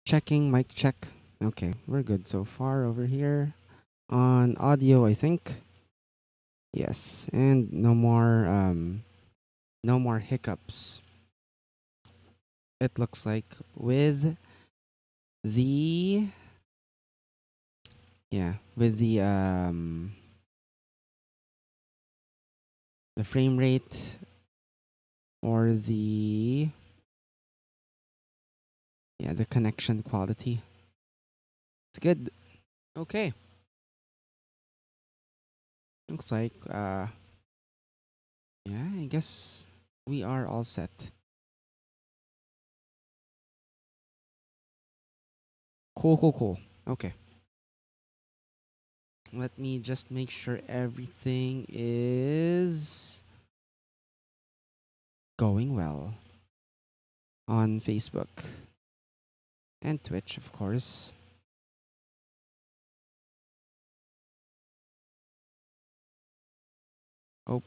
Checking, mic check. Okay, we're good so far over here. On audio, I think. Yes, and no more hiccups. It looks like with the with the frame rate or the connection quality. It's good. Okay. Looks like yeah, I guess we are all set. Cool, cool, cool. Okay. Let me just make sure everything is going well on Facebook and Twitch, of course. Oh,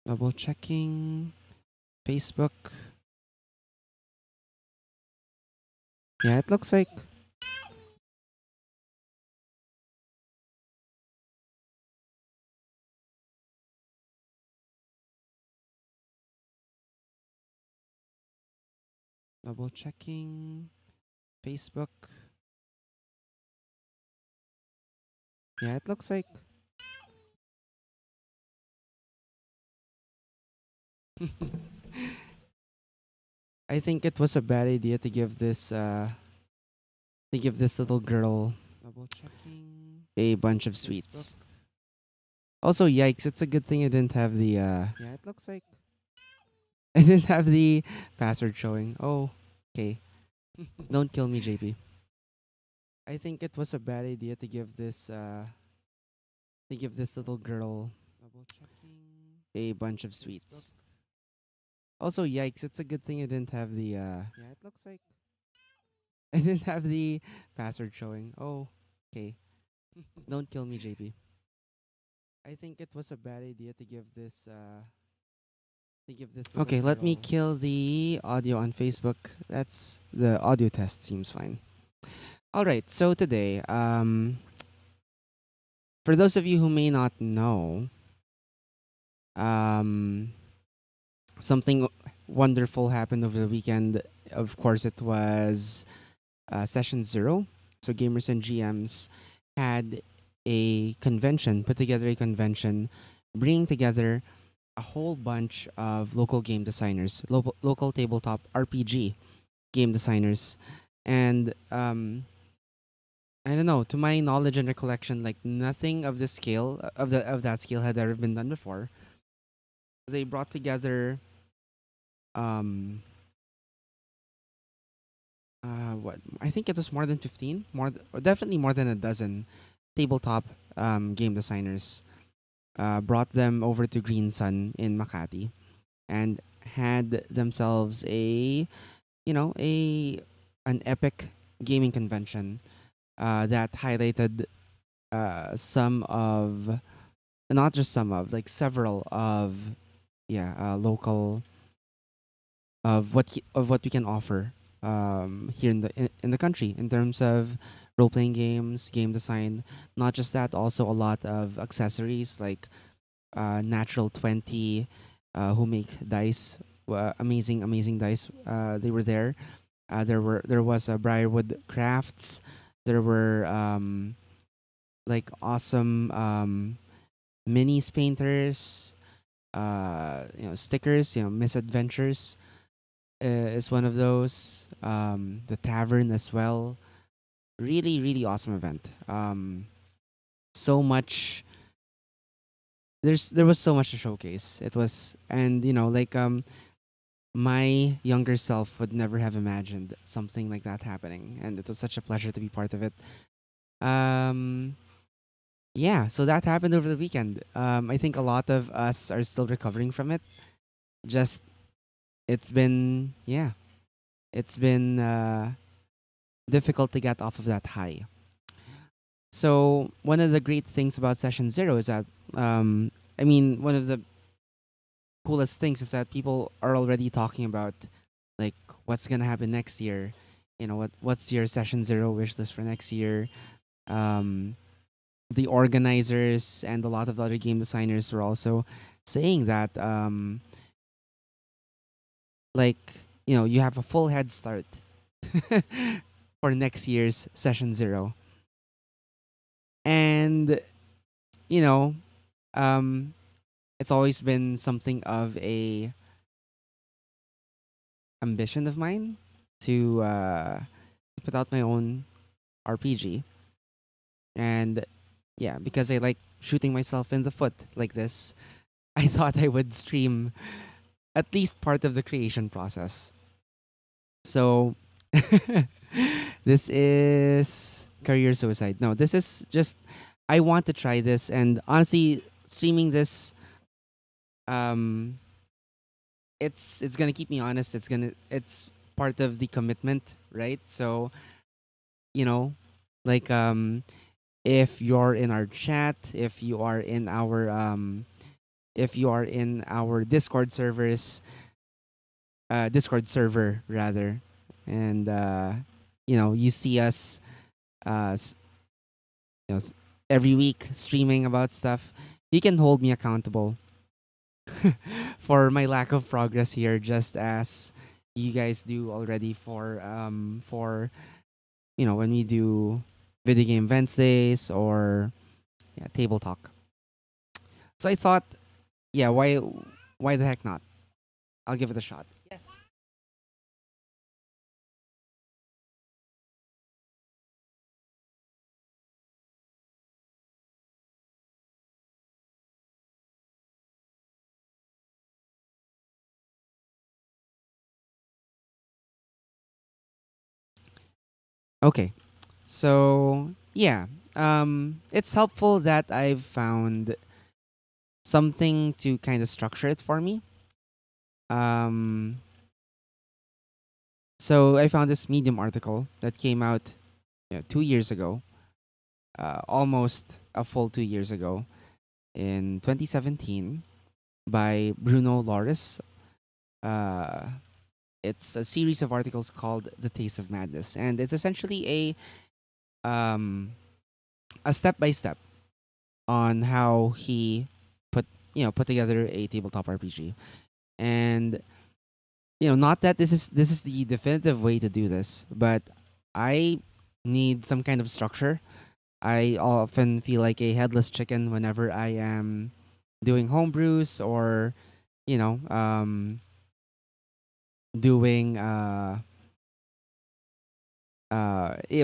double checking Facebook. Yeah, it looks like double checking Facebook. Yeah, it looks like I think it was a bad idea to give this little girl double checking a bunch of sweets. Also, yikes! It's a good thing I didn't have the yeah, it looks like I didn't have the password showing. Oh, okay. Don't kill me, JP. I think it was a bad idea to give this little girl double checking a bunch of sweets. Also, yikes! It's a good thing I didn't have the yeah, it looks like I didn't have the password showing. Oh, okay. Don't kill me, JP. I think it was a bad idea to give this little Okay, let me girl kill the audio on Facebook. That's the audio test seems fine. All right, so today, for those of you who may not know, um, something wonderful happened over the weekend. Of course, it was session zero. So gamers and GMs had a convention, put together a convention, bringing together a whole bunch of local game designers, local tabletop RPG game designers, and I don't know. To my knowledge and recollection, like nothing of this scale of that scale had ever been done before. They brought together um what I think it was more than 15, or definitely more than a dozen tabletop game designers. Brought them over to Green Sun in Makati and had themselves a an epic gaming convention that highlighted some of not just some of like several of local of what we can offer here in the country in terms of role playing games, game design. Not just that, also a lot of accessories like Natural 20, who make dice, amazing dice. They were there. There was Briarwood Crafts. There were like awesome minis painters, stickers, misadventures is one of those. The tavern as well. Really, really awesome event. So much. There was so much to showcase. It was, and like my younger self would never have imagined something like that happening, and it was such a pleasure to be part of it. Um, yeah, so that happened over the weekend. I think a lot of us are still recovering from it. Just it's been it's been difficult to get off of that high. So one of the great things about session zero is that I mean one of the coolest things is that people are already talking about like what's gonna happen next year. You know what's your session zero wish list for next year? Um, the organizers and a lot of the other game designers were also saying that like you have a full head start for next year's session zero, and you know um, it's always been something of a ambition of mine to put out my own RPG. And yeah, because I like shooting myself in the foot like this, I thought I would stream at least part of the creation process. So this is career suicide. No, this is just I want to try this, and honestly streaming this um it's going to keep me honest. It's part of the commitment, right? So, you know, like if you're in our chat, if you are in our Discord servers, Discord server rather, and you see us uh, s- every week streaming about stuff, you can hold me accountable for my lack of progress here, just as you guys do already for when we do video game Wednesdays or table talk. So I thought, yeah, why the heck not? I'll give it a shot. Yes. Okay. So yeah, it's helpful that I've found something to kind of structure it for me. Um, so I found this Medium article that came out 2 years ago, almost a full 2 years ago, in 2017 by Bruno Loris. Uh, it's a series of articles called "The Taste of Madness," and it's essentially a step by step on how he put put together a tabletop RPG. And not that this is the definitive way to do this, but I need some kind of structure. I often feel like a headless chicken whenever I am doing homebrews or you know doing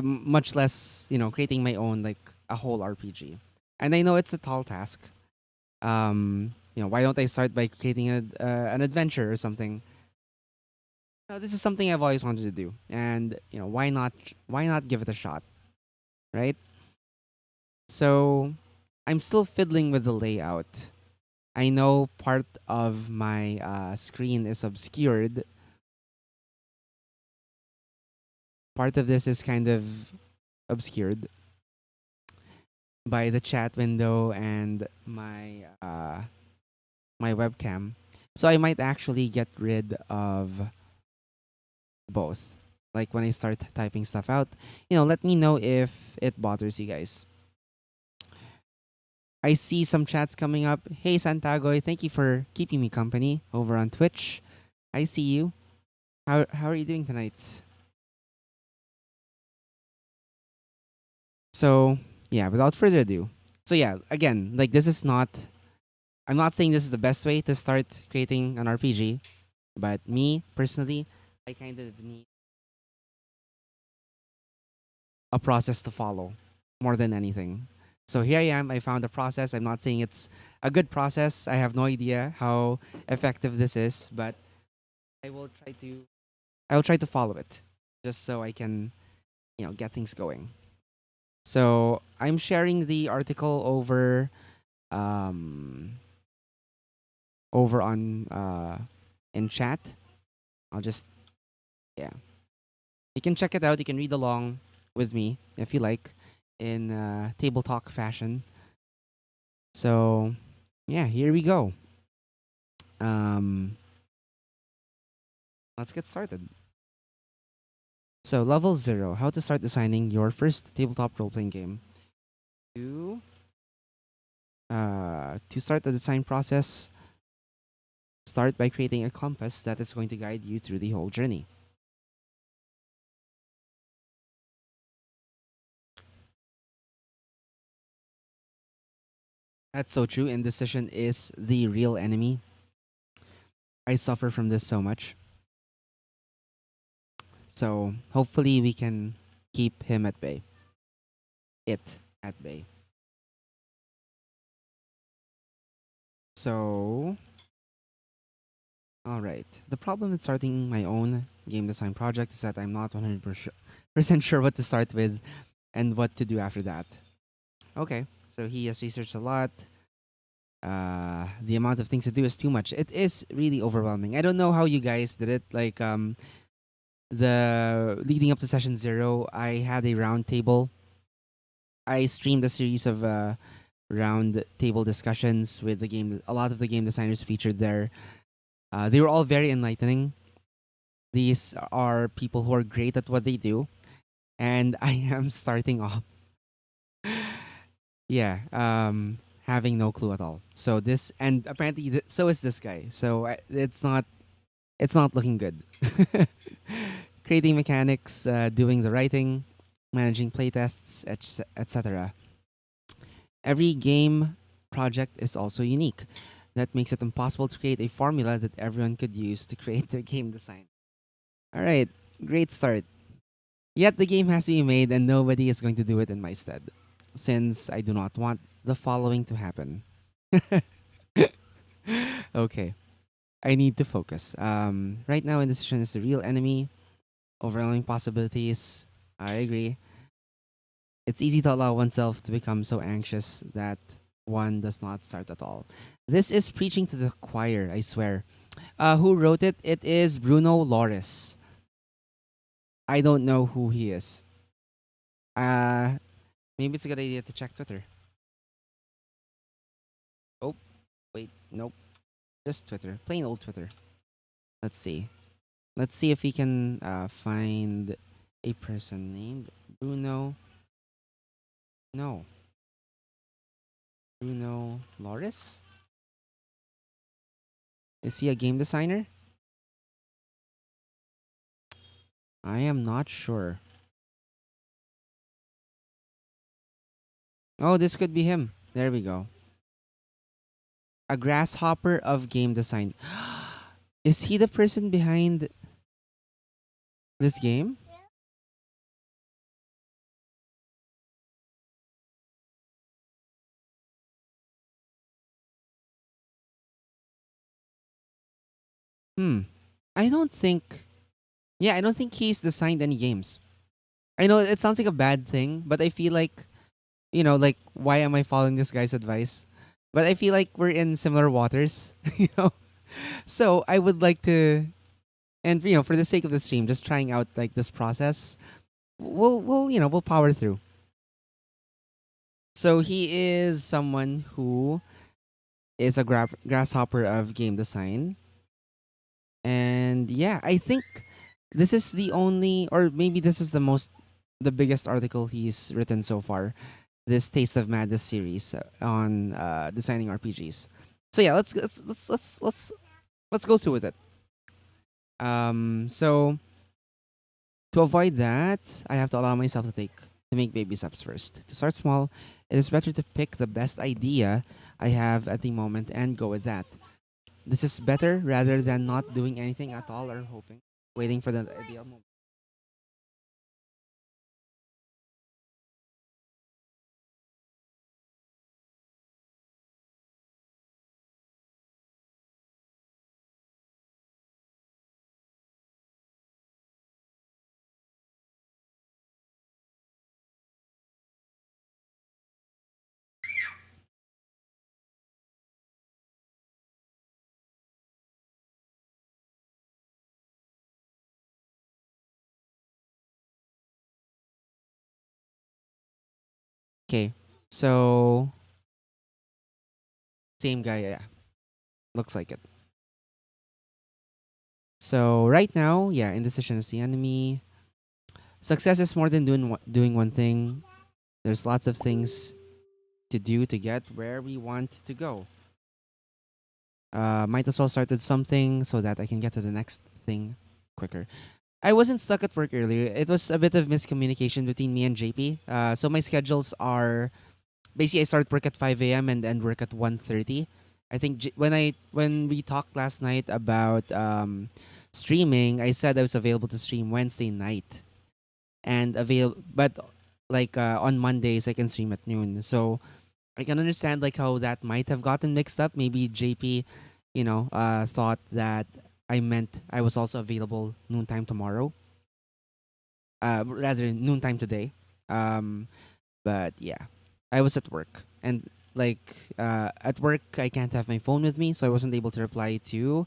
much less creating my own like a whole RPG. And I know it's a tall task. Why don't I start by creating an adventure or something? This is something I've always wanted to do, and why not give it a shot, right? So I'm still fiddling with the layout. I know part of my screen is obscured. Part of this is kind of obscured by the chat window and my webcam. So I might actually get rid of both. Like when I start typing stuff out, let me know if it bothers you guys. I see some chats coming up. Hey Santagoy, thank you for keeping me company over on Twitch. I see you. How are you doing tonight? So yeah, without further ado. So yeah, again, like this is not I'm not saying this is the best way to start creating an RPG, but me personally, I kind of need a process to follow more than anything. So here I am. I found a process. I'm not saying it's a good process. I have no idea how effective this is, but I will try to I will try to follow it just so I can, get things going. So I'm sharing the article um over on in chat. I'll just yeah. You can check it out. You can read along with me if you like in table talk fashion. So yeah, here we go. Um, let's get started. So level 0, how to start designing your first tabletop role playing game. To to start the design process, start by creating a compass that is going to guide you through the whole journey. That's so true. Indecision is the real enemy. I suffer from this so much. So hopefully we can keep him at bay. It at bay. So, all right. The problem with starting my own game design project is that I'm not 100% sure what to start with and what to do after that. Okay. So he has researched a lot. The amount of things to do is too much. It is really overwhelming. I don't know how you guys did it. Like the leading up to session 0, I had a round table. I streamed a series of round table discussions with the game. A lot of the game designers featured there. They were all very enlightening. These are people who are great at what they do, and I am starting off, yeah, having no clue at all. So this, and apparently, so is this guy. So it's not looking good. Creating mechanics, doing the writing, managing playtests, etc. Every game project is also unique. That makes it impossible to create a formula that everyone could use to create their game design. All right, great start. Yet the game has to be made, and nobody is going to do it in my stead, since I do not want the following to happen. Okay, I need to focus. Right now, indecision is the real enemy. Overwhelming possibilities. I agree. It's easy to allow oneself to become so anxious that one does not start at all. This is preaching to the choir, I swear. Who wrote it? It is Bruno Loris. I don't know who he is. Uh, Maybe it's a good idea to check Twitter. Oh, wait, nope. Just Twitter. Plain old Twitter. Let's see. Let's see if we can find a person named Bruno. No, Bruno Loris. Is he a game designer? I am not sure. Oh, this could be him. There we go. A grasshopper of game design. Is he the person behind this game? Hmm. I don't think. Yeah, I don't think he's designed any games. I know it sounds like a bad thing, but I feel like, like, why am I following this guy's advice? But I feel like we're in similar waters, you know. So I would like to, and for the sake of the stream, just trying out like this process. We'll power through. So he is someone who is a grasshopper of game design, and yeah, I think this is the only, or maybe this is the biggest article he's written so far. This Taste of Madness series on designing RPGs. So yeah, let's go through with it. So to avoid that, I have to allow myself to make baby steps first. To start small, it is better to pick the best idea I have at the moment and go with that. This is better rather than not doing anything at all or waiting for the ideal moment. Okay, so same guy, yeah, looks like it. So right now, yeah, indecision is the enemy. Success is more than doing one thing. There's lots of things to do to get where we want to go. Might as well start with something so that I can get to the next thing quicker. I wasn't stuck at work earlier. It was a bit of miscommunication between me and JP. So my schedules are basically I start work at 5 a.m. and end work at 1:30. I think when we talked last night about streaming, I said I was available to stream Wednesday night and but like on Mondays I can stream at noon. So I can understand like how that might have gotten mixed up. Maybe JP, thought that I meant I was also available noontime tomorrow. Rather noontime today. Um, but yeah, I was at work and like at work I can't have my phone with me, so I wasn't able to reply to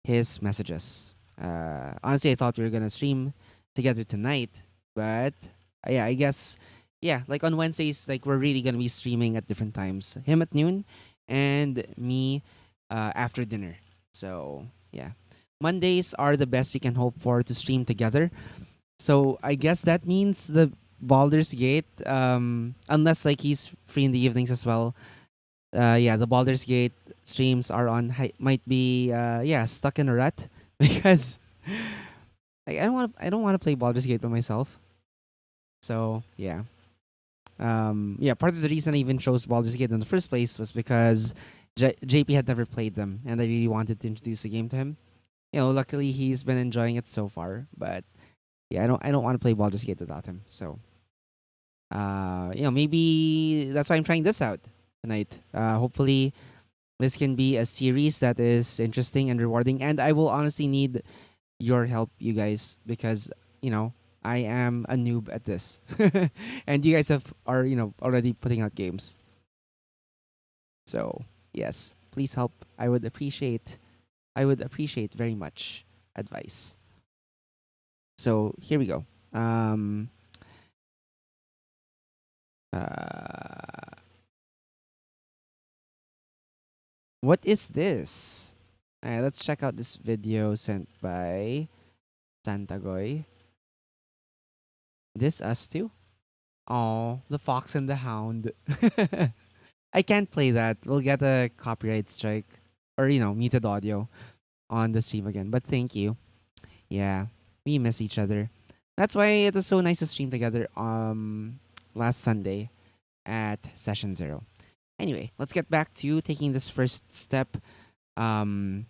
his messages. Honestly, I thought we were gonna stream together tonight, but yeah, I guess yeah, like on Wednesdays, like we're really gonna be streaming at different times. Him at noon, and me after dinner. So yeah, Mondays are the best we can hope for to stream together. So I guess that means the Baldur's Gate, unless like he's free in the evenings as well. Yeah, the Baldur's Gate streams are on might be yeah stuck in a rut because like I don't want to play Baldur's Gate by myself. So yeah, yeah. Part of the reason I even chose Baldur's Gate in the first place was because JP had never played them, and I really wanted to introduce the game to him. Luckily he's been enjoying it so far, but yeah, I don't want to play Baldur's Gate without him. So maybe that's why I'm trying this out tonight. Hopefully this can be a series that is interesting and rewarding, and I will honestly need your help, you guys, because you know I am a noob at this, and you guys are already putting out games. So yes, please help. I would appreciate very much advice. So here we go. Um, uh, what is this? Alright, let's check out this video sent by Santagoy. This us too? Oh, the fox and the hound. I can't play that. We'll get a copyright strike or muted audio on the stream again. But thank you. Yeah, we miss each other. That's why it was so nice to stream together last Sunday at session 0. Anyway, let's get back to taking this first step. Um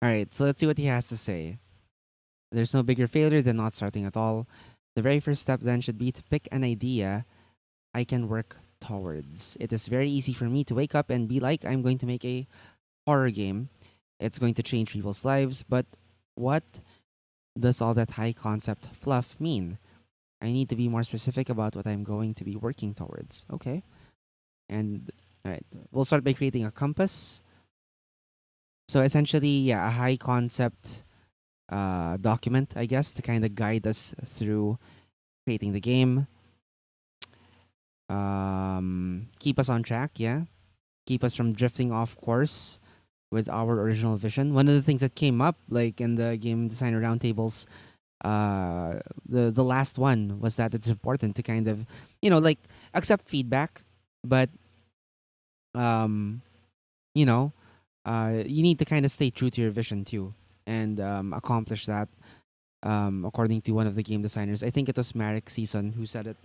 all right, so let's see what he has to say. There's no bigger failure than not starting at all. The very first step then should be to pick an idea I can work towards. It is very easy for me to wake up and be like, I'm going to make a horror game. It's going to change people's lives, but what does all that high concept fluff mean? I need to be more specific about what I'm going to be working towards. Okay. And all right, we'll start by creating a compass. So essentially, yeah, a high concept document, I guess, to kind of guide us through creating the game. Keep us on track, yeah. Keep us from drifting off course with our original vision. One of the things that came up, like in the game designer roundtables, the last one was that it's important to kind of, like accept feedback, but um, you know, you need to kind of stay true to your vision too, and accomplish that. According to one of the game designers, I think it was Marc Season who said it.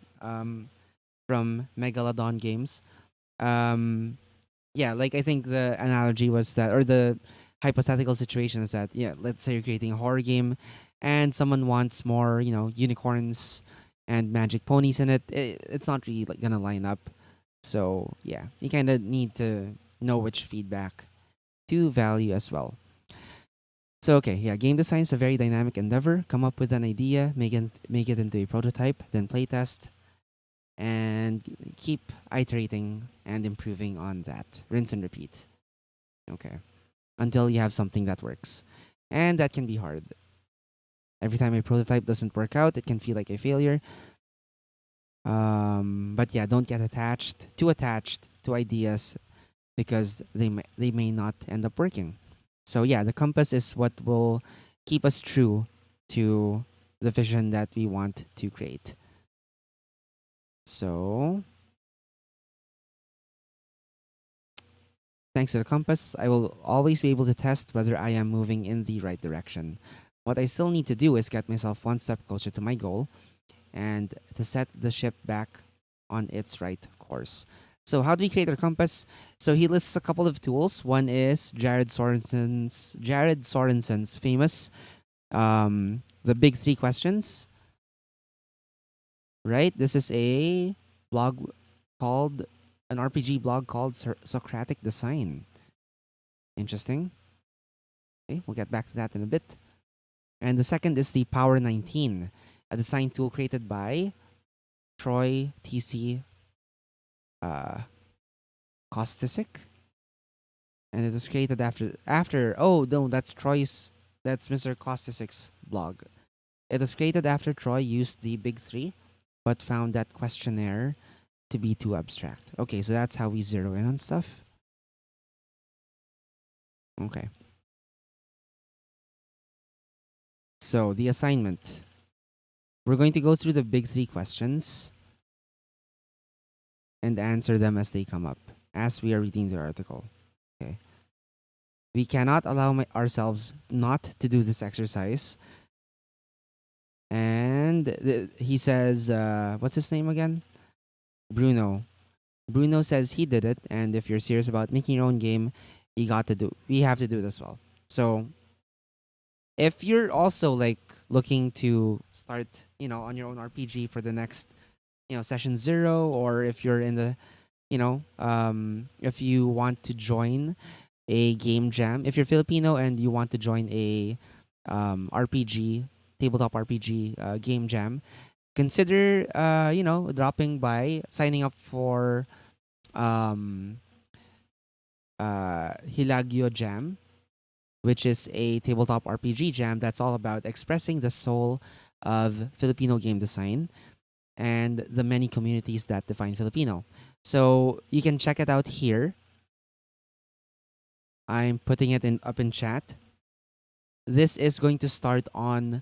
From Megalodon Games. Um, yeah, like I think the analogy was that, or the hypothetical situation is that, yeah, let's say you're creating a horror game, and someone wants more, unicorns and magic ponies in it. It's not really like gonna line up. So yeah, you kind of need to know which feedback to value as well. So okay, yeah, game design is a very dynamic endeavor. Come up with an idea, make it into a prototype, then playtest, and keep iterating and improving on that. Rinse and repeat. Okay. Until you have something that works. And that can be hard. Every time a prototype doesn't work out, it can feel like a failure. But yeah, don't get attached to ideas because they may not end up working. So yeah, the compass is what will keep us true to the vision that we want to create. So thanks to the compass, I will always be able to test whether I am moving in the right direction. What I still need to do is get myself one step closer to my goal and to set the ship back on its right course. So, how do we create our compass? So, he lists a couple of tools. One is Jared Sorensen's famous the big three questions. Right. This is a blog called an RPG blog called Socratic Design. Interesting. Okay, we'll get back to that in a bit. And the second is the Power 19, a design tool created by Troy TC uh, Kostisek, and it was created after. Oh no, that's Mr. Kostisek's blog. It was created after Troy used the big three, but found that questionnaire to be too abstract. Okay, so that's how we zero in on stuff. Okay, so the assignment. We're going to go through the big three questions and answer them as they come up as we are reading the article. Okay. We cannot allow ourselves not to do this exercise. And he says, what's his name again? Bruno. Bruno says he did it, and if you're serious about making your own game, we have to do it as well. So if you're also like looking to start, on your own RPG for the next, session zero, or if you're in the, if you want to join a game jam, if you're Filipino and you want to join a RPG, tabletop RPG game jam, consider dropping by, signing up for um Hilagyo Jam, which is a tabletop RPG jam that's all about expressing the soul of Filipino game design and the many communities that define Filipino. So you can check it out here. I'm putting it up in chat. This is going to start on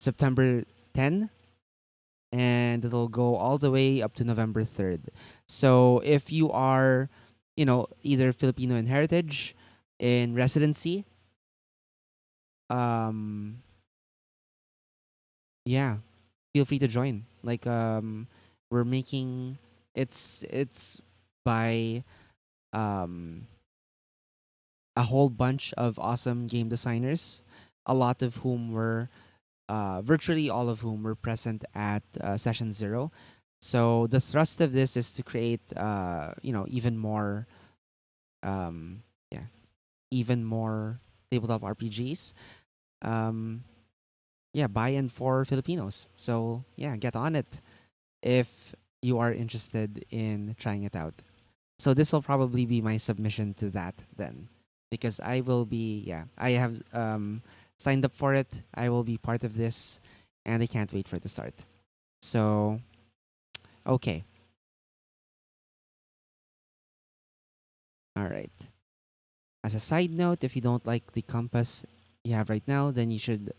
September 10, and it'll go all the way up to November 3rd. So if you are, either Filipino in heritage, in residency, um, yeah, feel free to join. Like we're making it's by um a whole bunch of awesome game designers, a lot of whom were virtually all of whom were present at session zero. So the thrust of this is to create, even more, um, yeah, even more tabletop RPGs. Um, yeah, by and for Filipinos. So yeah, get on it if you are interested in trying it out. So this will probably be my submission to that then, because I will be, yeah, I have signed up for it. I will be part of this, and I can't wait for it to start. So okay, all right. As a side note, if you don't like the compass you have right now, then you should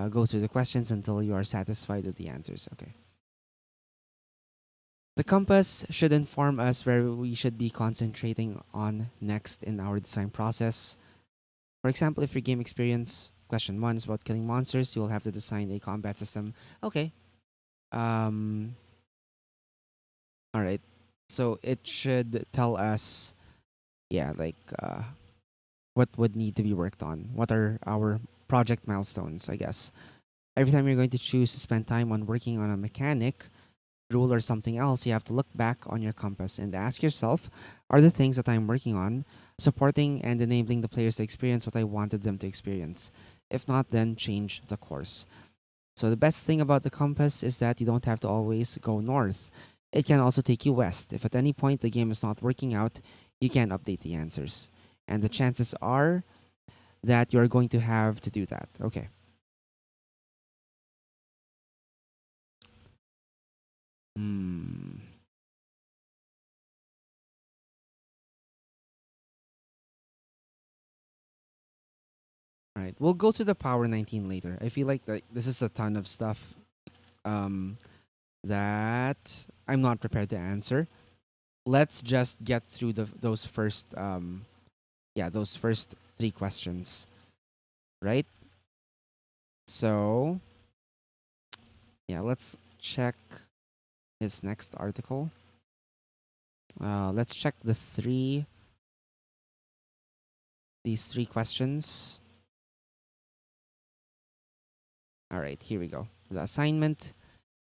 go through the questions until you are satisfied with the answers. Okay. The compass should inform us where we should be concentrating on next in our design process. For example, if your game experience question one is about killing monsters, you will have to design a combat system. Okay. Um. All right. So it should tell us, yeah, like what would need to be worked on. What are our project milestones? I guess every time you're going to choose to spend time on working on a mechanic, rule, or something else, you have to look back on your compass and ask yourself, are the things that I'm working on supporting and enabling the players to experience what I wanted them to experience? If not, then change the course. So the best thing about the compass is that you don't have to always go north. It can also take you west. If at any point the game is not working out, you can update the answers. And the chances are that you're going to have to do that. Okay. All right, we'll go to the Power 19 later. I feel like this is a ton of stuff um, that I'm not prepared to answer. Let's just get through those first those first three questions, right? So yeah, let's check his next article. Let's check these three questions. All right, here we go. The assignment.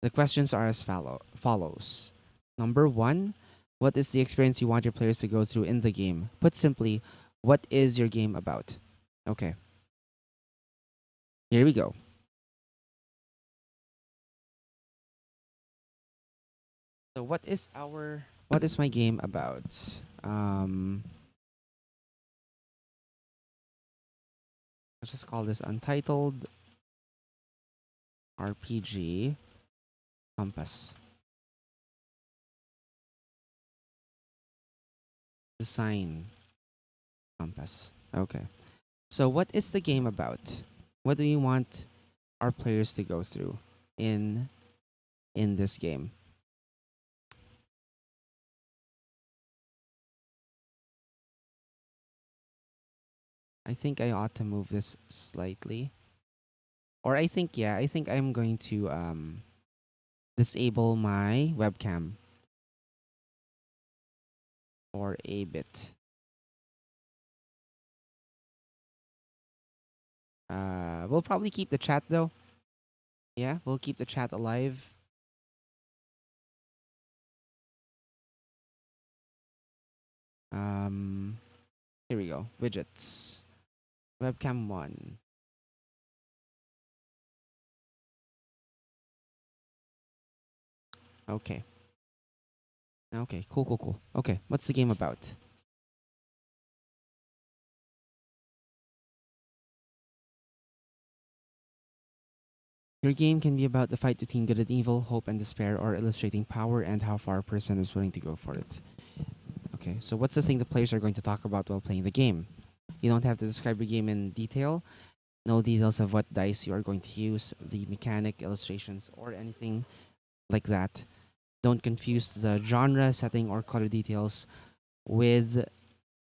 The questions are as follows. Number one, what is the experience you want your players to go through in the game? Put simply, what is your game about? Okay, here we go. So what is my game about? Let's just call this Untitled RPG Compass. Design Compass. Okay. So what is the game about? What do you want our players to go through in this game? I think I ought to move this slightly. Or I think I'm going to disable my webcam for a bit. We'll probably keep the chat though. Yeah, we'll keep the chat alive. Um, Here we go. Widgets. Webcam 1. Okay. Okay, cool, cool, cool. Okay, what's the game about? Your game can be about the fight between good and evil, hope and despair, or illustrating power and how far a person is willing to go for it. Okay, so what's the thing the players are going to talk about while playing the game? You don't have to describe your game in detail. No details of what dice you are going to use, the mechanic, illustrations, or anything like that. Don't confuse the genre, setting, or color details with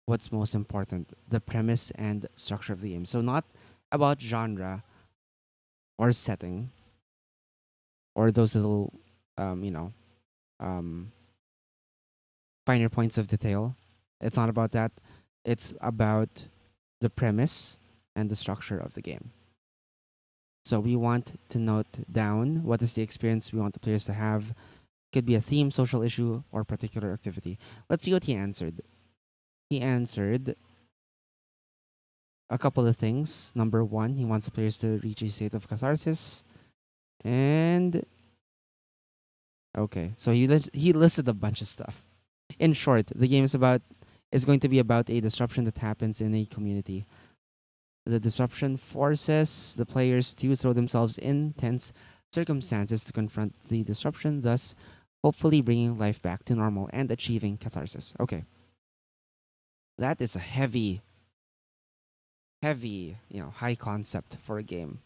what's most important, the premise and structure of the game. So not about genre or setting or those little, um, you know, um, finer points of detail. It's not about that. It's about the premise and the structure of the game. So we want to note down what is the experience we want the players to have. Could be a theme, social issue, or particular activity. Let's see what he answered. He answered a couple of things. Number one, he wants the players to reach a state of catharsis. And okay, so he listed a bunch of stuff. In short, the game is going to be about a disruption that happens in a community. The disruption forces the players to throw themselves in tense circumstances to confront the disruption, thus hopefully bringing life back to normal and achieving catharsis. Okay, that is a heavy, high concept for a game.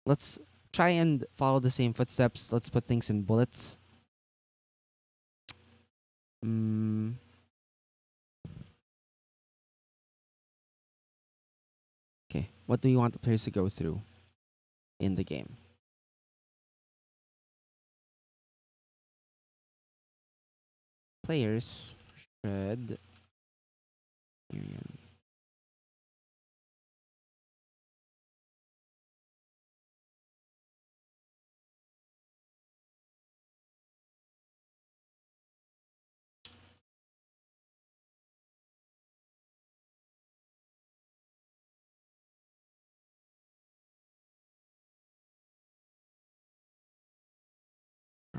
Let's try and follow the same footsteps. Let's put things in bullets. Mm, okay, what do you want the players to go through in the game? Players should.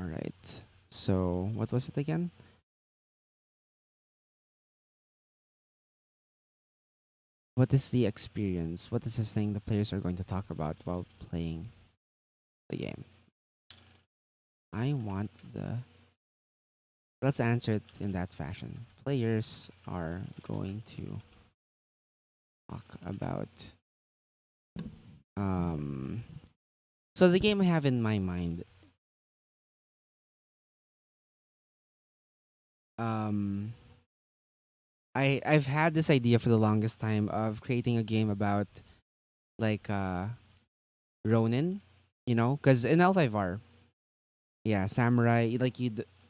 All right. So what was it again? What is the experience? What is the thing the players are going to talk about while playing the game? I want the let's answer it in that fashion. Players are going to talk about um so the game I have in my mind, um I've had this idea for the longest time of creating a game about like Ronin, because in L5R, yeah, samurai, like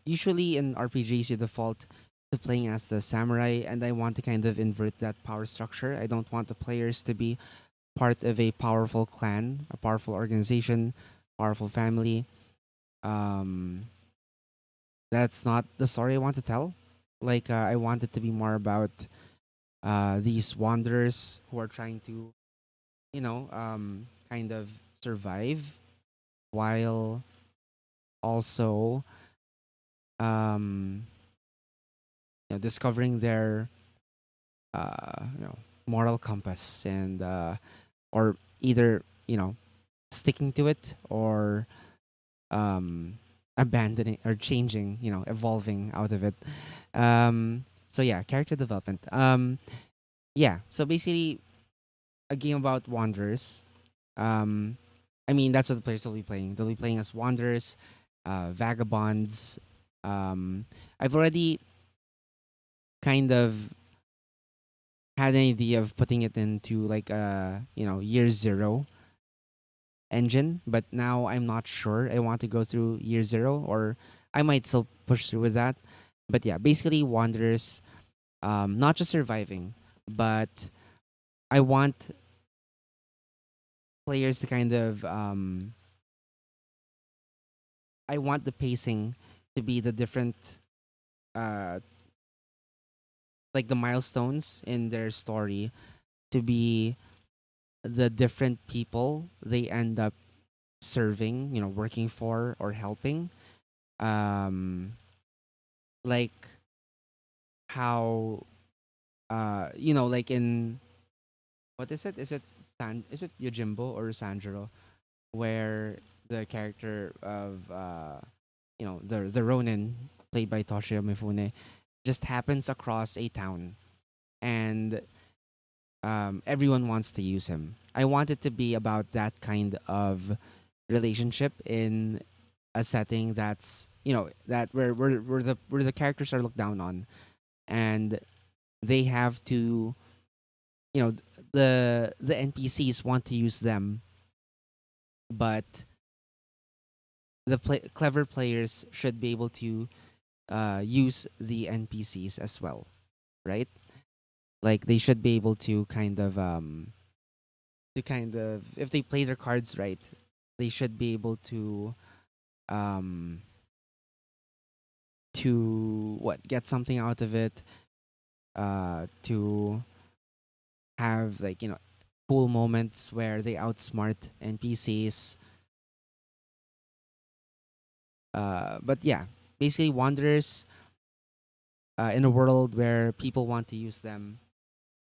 usually in RPGs you default to playing as the samurai, and I want to kind of invert that power structure. I don't want the players to be part of a powerful clan, a powerful organization, powerful family. Um, that's not the story I want to tell. Like I want it to be more about these wanderers who are trying to, kind of survive while also um, discovering their moral compass, and or either sticking to it, or abandoning or changing, evolving out of it. So yeah, character development. Yeah, so basically a game about wanderers. Um, I mean, that's what the players will be playing. They'll be playing as wanderers, vagabonds. I've already kind of had an idea of putting it into like a year zero engine, but now I'm not sure I want to go through year zero, or I might still push through with that. But yeah, basically wanderers, not just surviving, but I want players to kind of I want the pacing to be the different uh like the milestones in their story to be the different people they end up serving, working for or helping. Like how like in, what is it? Is it Yojimbo or Sanjuro, where the character of the Ronin, played by Toshio Mifune, just happens across a town, and everyone wants to use him. I want it to be about that kind of relationship in a setting that's that where the characters are looked down on, and they have to, you know the NPCs want to use them, but clever players should be able to use the NPCs as well, right? Like they should be able to if they play their cards right, they should be able um to what get something out of it, to have like cool moments where they outsmart NPCs. But yeah, basically wanderers in a world where people want to use them,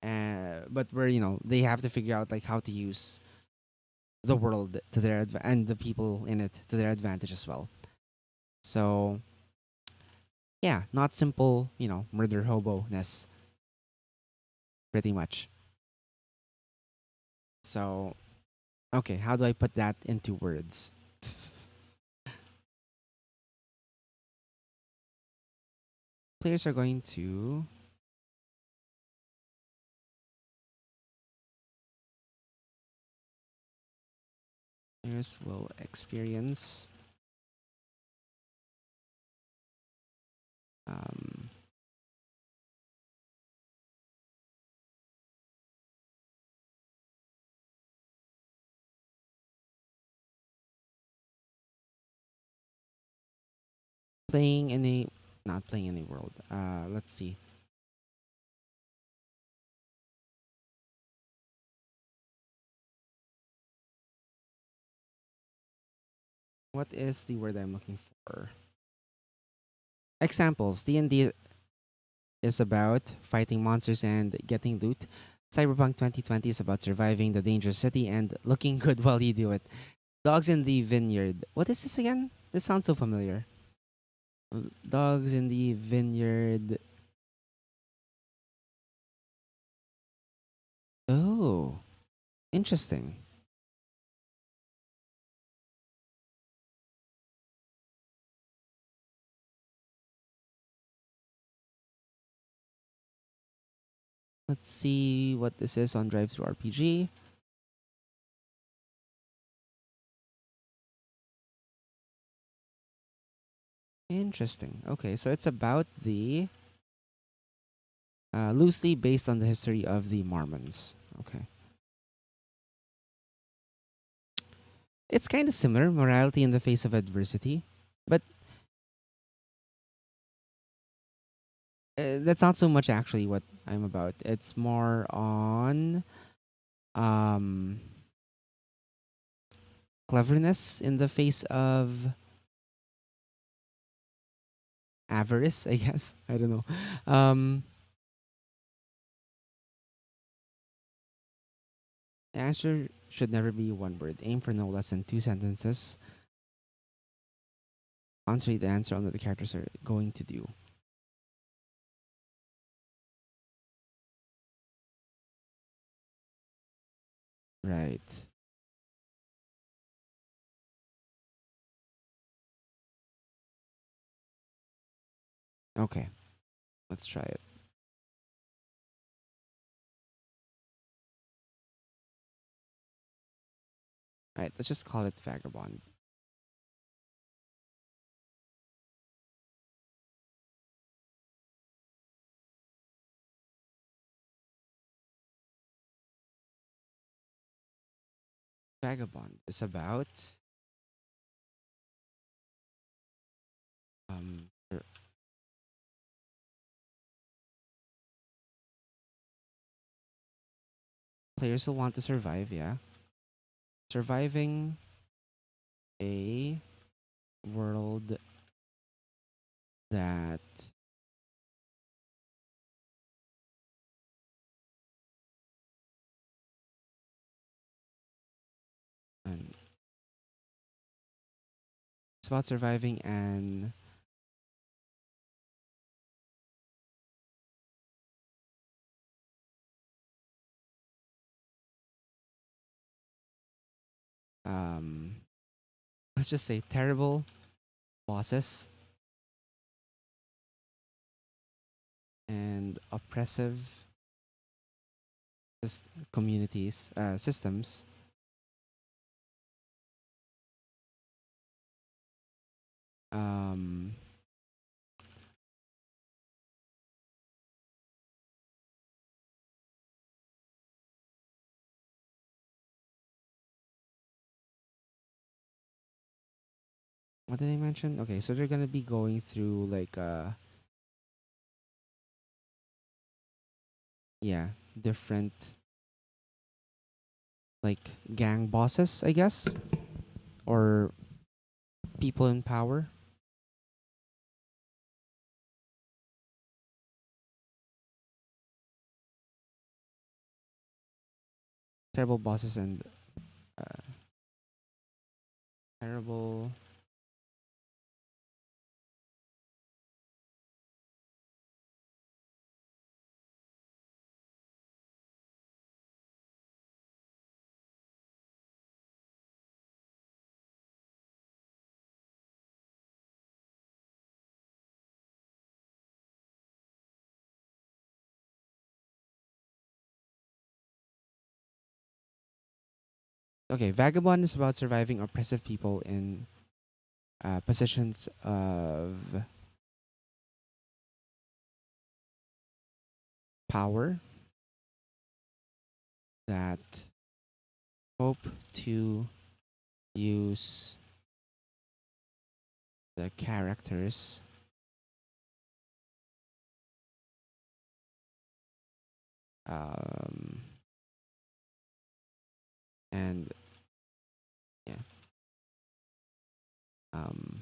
but where they have to figure out like how to use the world to their and the people in it to their advantage as well. So yeah, not simple, murder hobo ness, pretty much. So okay, how do I put that into words? Players are going to players will experience um, playing in a not playing in a world. Let's see. What is the word I'm looking for? Examples. D&D is about fighting monsters and getting loot. Cyberpunk 2020 is about surviving the dangerous city and looking good while you do it. Dogs in the Vineyard. What is this again? This sounds so familiar. Dogs in the vineyard. Oh, interesting. Let's see what this is on Drive Through RPG. Interesting. Okay, so it's about the loosely based on the history of the Mormons. Okay, it's kind of similar, morality in the face of adversity, but that's not so much actually what I'm about. It's more on um, cleverness in the face of avarice, I guess. I don't know. Um, the answer should never be one word. Aim for no less than two sentences. Concentrate the answer on what the characters are going to do. Right. Okay. Let's try it. All right. Let's just call it vagabond. Vagabond is about um er, players who want to survive. Yeah, surviving a world that and it's about surviving an um let's just say terrible bosses and oppressive communities systems. um what did I mention? Okay, so they're gonna be going through like yeah, different like gang bosses, I guess, or people in power, terrible bosses and uh, terrible. Okay, vagabond is about surviving oppressive people in positions of power that hope to use the characters um, and yeah. Um,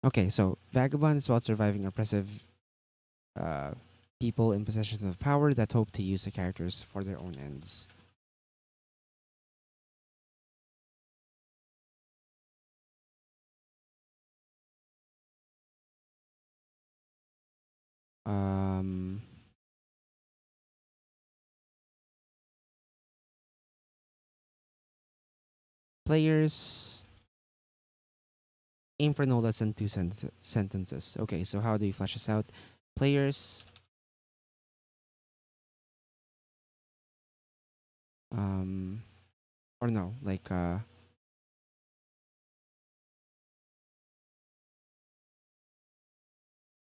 okay, so vagabond is about surviving oppressive uh, people in positions of power that hope to use the characters for their own ends. Um, Players aim for no less than sentences. Okay, so how do you flesh this out? Players, um, or no, like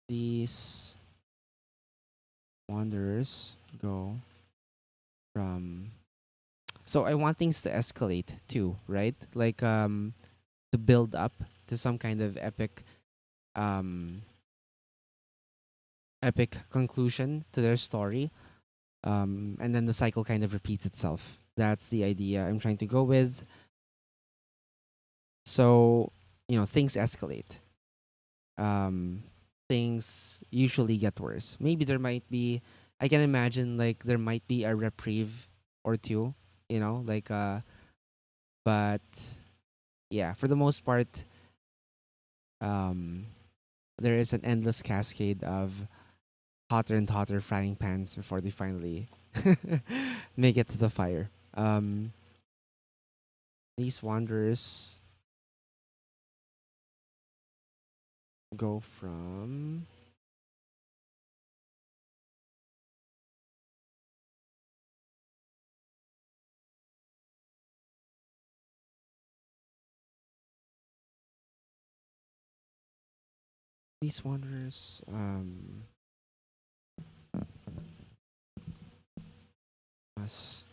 these wanderers go from. So I want things to escalate too, right? Like to build up to some kind of um epic conclusion to their story. And then the cycle kind of repeats itself. That's the idea I'm trying to go with. So, things escalate. Um, Things usually get worse. Maybe there might be, I can imagine like there might be a reprieve or two, but yeah, for the most part, um, there is an endless cascade of hotter and hotter frying pans before they finally make it to the fire. These wanderers go from these wanderers must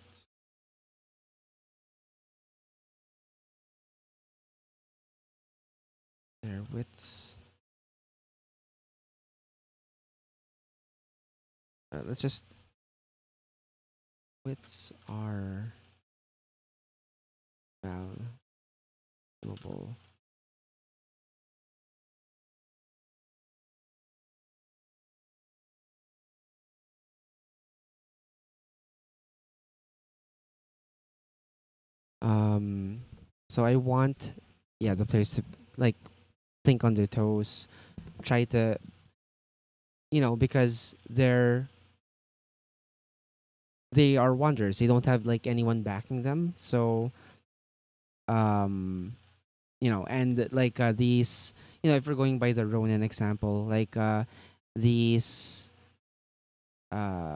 their wits. Let's just wits are valuable. Um, so I want, yeah, the players to like think on their toes, try to, because they are wanderers. They don't have like anyone backing them. So, um, and like these, if we're going by the Ronin example, like these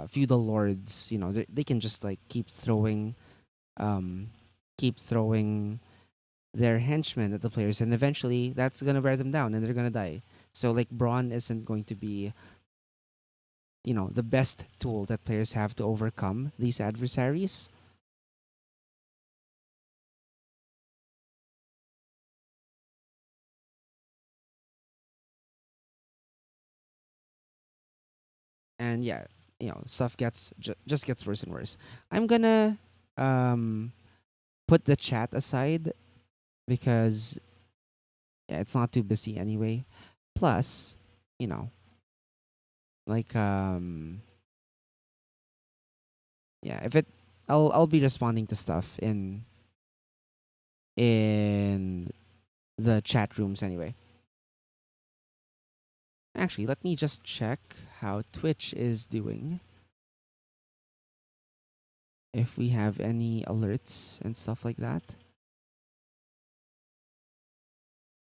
feudal lords, they can just like um, keep throwing their henchmen at the players, and eventually that's gonna wear them down, and they're gonna die. So like brawn isn't going to be, the best tool that players have to overcome these adversaries. And yeah, stuff just gets worse and worse. I'm gonna um put the chat aside because yeah, it's not too busy anyway. Plus, you know, like yeah, if it I'll be responding to stuff in the chat rooms anyway. Actually, let me just check how Twitch is doing. If we have any alerts and stuff like that.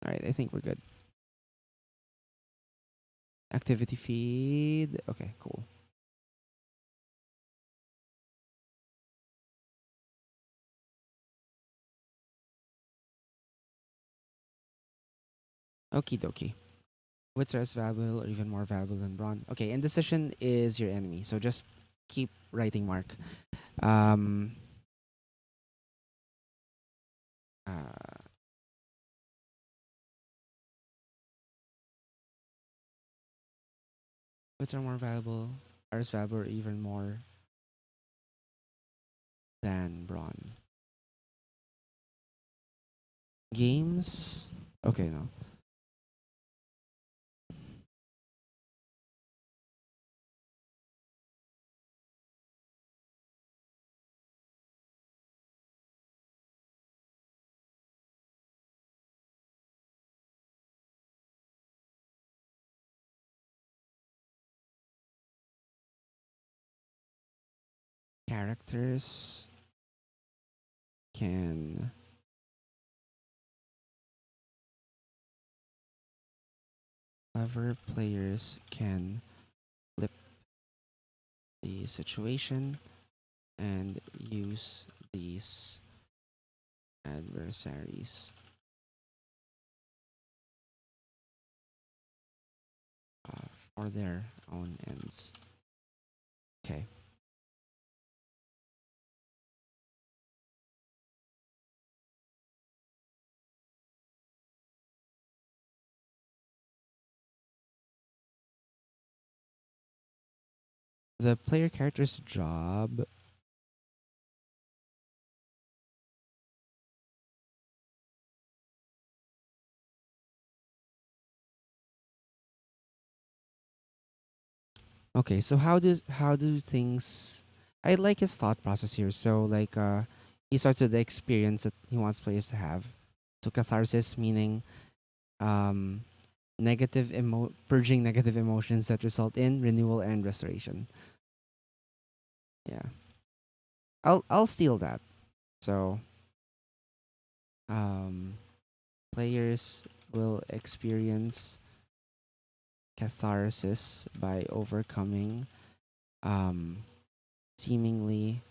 All right, I think we're good. Activity feed. Okay, cool. Okie dokie. Wits are as valuable or even more valuable than brawn. Okay, indecision is your enemy. So just keep writing, Mark. Um, uh, wits are more valuable, are as valuable or even more than brawn. Games? Okay, no. characters can clever players can flip the situation and use these adversaries uh, for their own ends. Okay. The player character's job. Okay, so how do things? I like his thought process here. So like, he starts with the experience that he wants players to have. So catharsis meaning, um, purging negative emotions that result in renewal and restoration. Yeah, I'll steal that. So, um, players will experience catharsis by overcoming, um, seemingly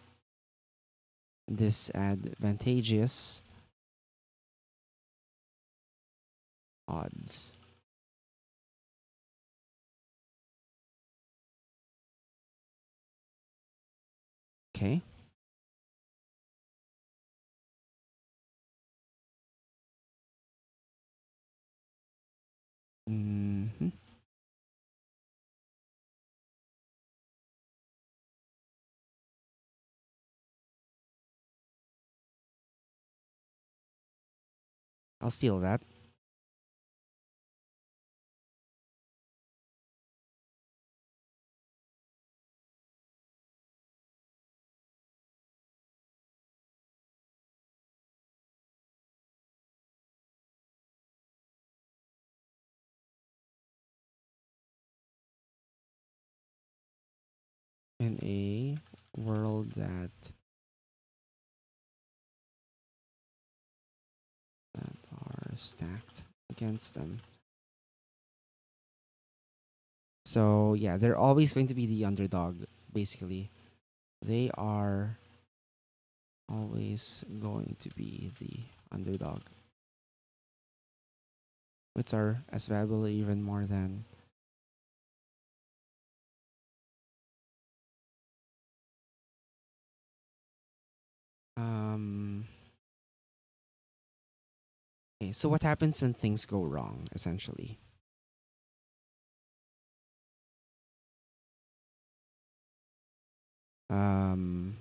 disadvantageous odds. Okay. Hmm. I'll steal that. In a world that are stacked against them. So yeah, they're always going to be the underdog, basically. They are always going to be the underdog. Which are as valuable or even more than, um okay, so what happens when things go wrong, essentially? Um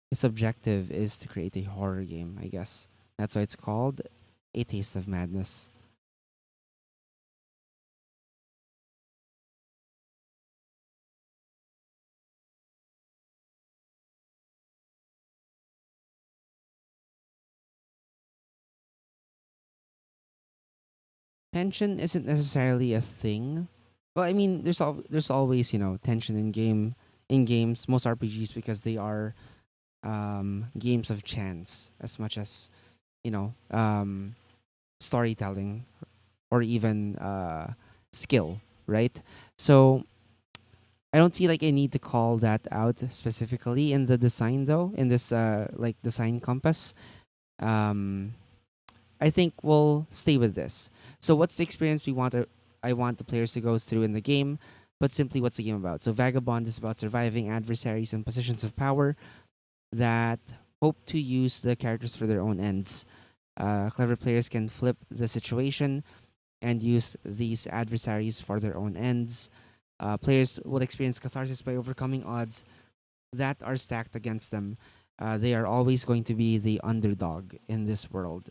His objective is to create a horror game, I guess. That's why it's called A Taste of Madness. Tension isn't necessarily a thing. Well, I mean, there's always, tension in games, most RPGs, because they are, games of chance as much as, storytelling, or even, skill, right? So I don't feel like I need to call that out specifically in the design, though, in this, like, design compass. Um, I think we'll stay with this. So, what's the experience I want the players to go through in the game? But simply, what's the game about? So, Vagabond is about surviving adversaries and positions of power that hope to use the characters for their own ends. Clever players can flip the situation and use these adversaries for their own ends. Players will experience catharsis by overcoming odds that are stacked against them. They are always going to be the underdog in this world.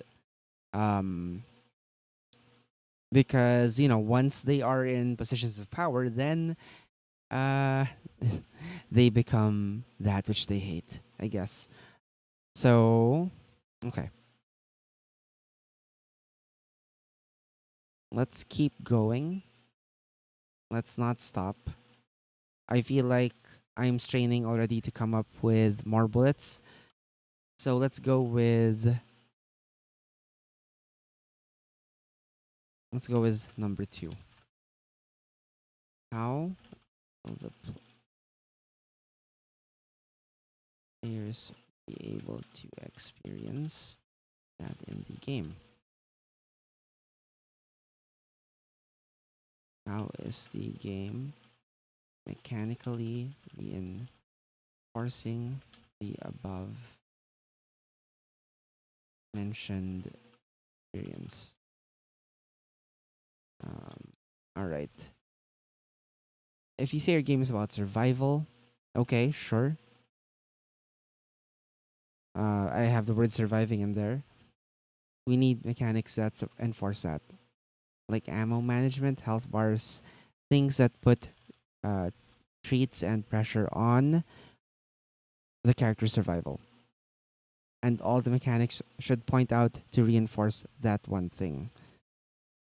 Um, because once they are in positions of power, then, uh, they become that which they hate, I guess. So, okay, let's keep going. Let's not stop. I feel like I'm straining already to come up with more bullets. So let's go with number 2. How will the players be able to experience that in the game? How is the game mechanically reinforcing the above mentioned experience? All right. If you say your game is about survival, okay, sure. I have the word surviving in there. We need mechanics that enforce that, like ammo management, health bars, things that put uh, treats and pressure on the character's survival. And all the mechanics should point out to reinforce that one thing.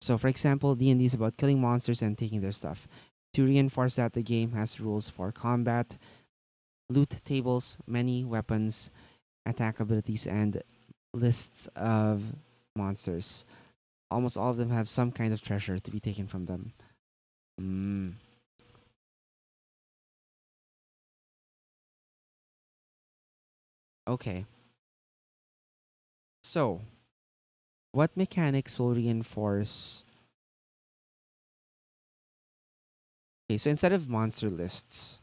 So, for example, D&D is about killing monsters and taking their stuff. To reinforce that, the game has rules for combat, loot tables, many weapons, attack abilities, and lists of monsters. Almost all of them have some kind of treasure to be taken from them. Mm. Okay. So, what mechanics will reinforce? Okay, so instead of monster lists,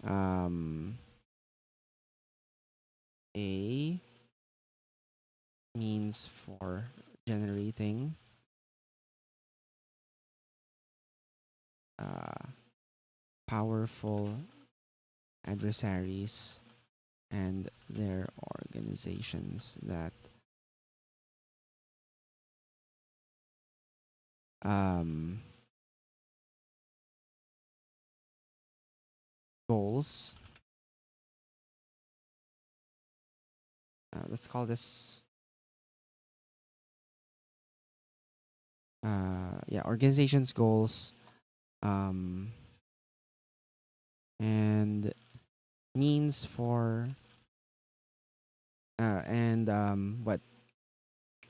um, A means for generating uh, powerful adversaries and their organizations that um, goals. Let's call this organizations goals, um, and means for and what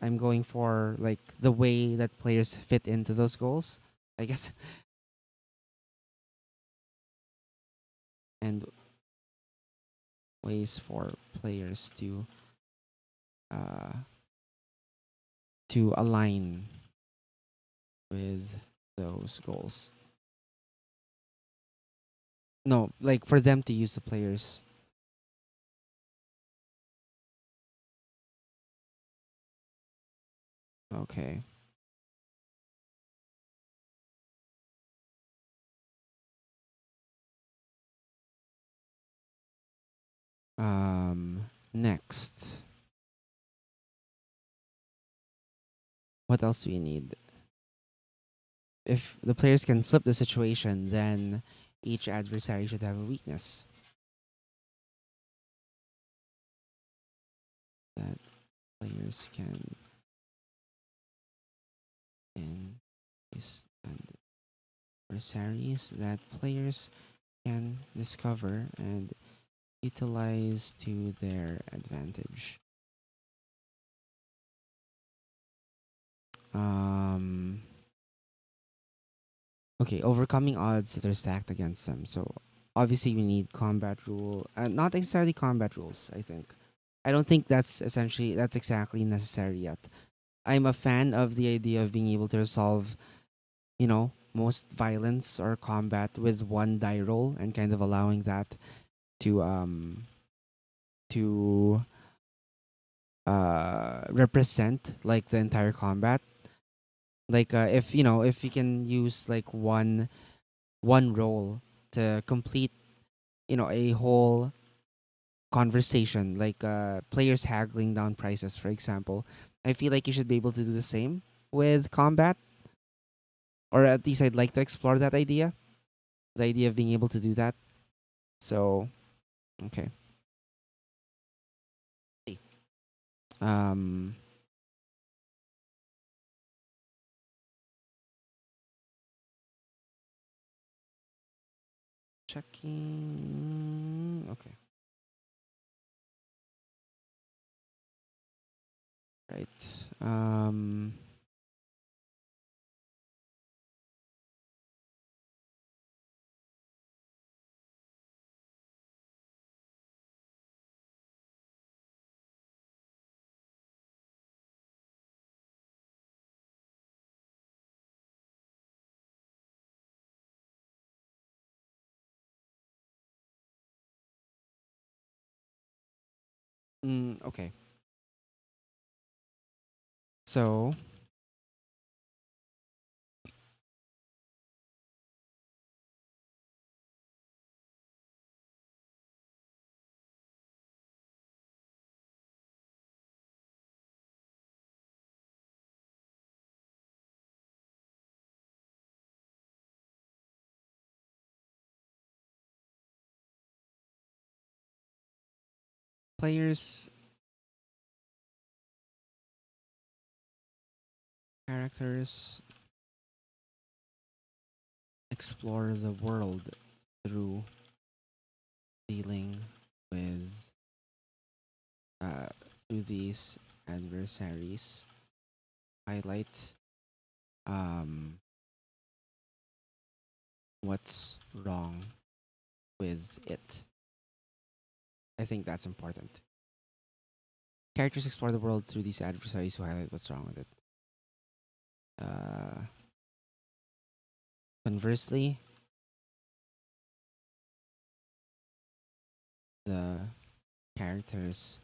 I'm going for, like the way that players fit into those goals, I guess, and ways for players uh, to align with those goals. No, like for them to use the players. Okay. Next, what else do we need? If the players can flip the situation, then each adversary should have a weakness that players can in and adversaries that players can discover and utilize to their advantage. Um, okay, overcoming odds that are stacked against them. So obviously we need combat rule, not necessarily combat rules. I don't think that's exactly necessary yet. I'm a fan of the idea of being able to resolve, most violence or combat with one die roll and kind of allowing that to to represent like the entire combat. Like if you can use like one roll to complete a whole conversation, like players haggling down prices, for example. I feel like you should be able to do the same with combat, or at least I'd like to explore that idea, the idea of being able to do that. So okay. um Check Okay. Right. Okay. So players, characters explore the world through dealing with uh, through these adversaries. Highlight um, what's wrong with it. I think that's important. Characters explore the world through these adversaries who highlight what's wrong with it. Uh, Conversely, the characters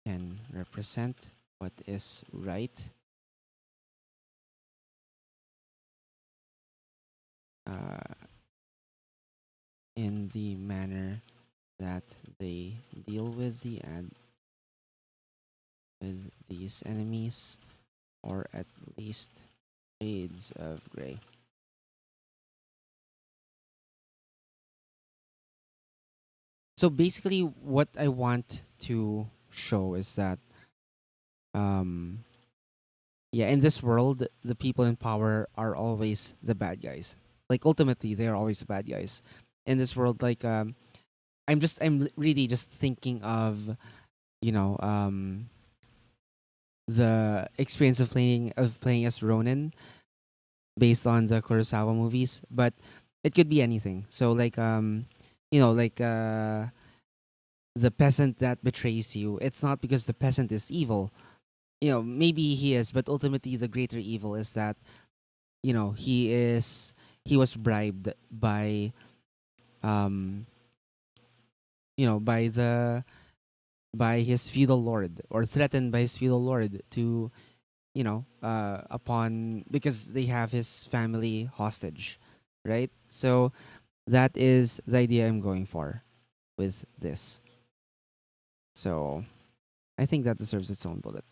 can represent what is right uh, in the manner that they deal with with these enemies, or at least shades of gray. So basically, what I want to show is that, um, yeah, in this world, the people in power are always the bad guys. Like ultimately, they are always the bad guys in this world. Like, really just thinking of, you know, the experience of playing as Ronin based on the Kurosawa movies, but it could be anything. So like, like the peasant that betrays you. It's not because the peasant is evil. Maybe he is, but ultimately the greater evil is that, he was bribed by, um by his feudal lord, or threatened by his feudal lord to, upon because they have his family hostage, right? So that is the idea I'm going for with this. So I think that deserves its own bullet.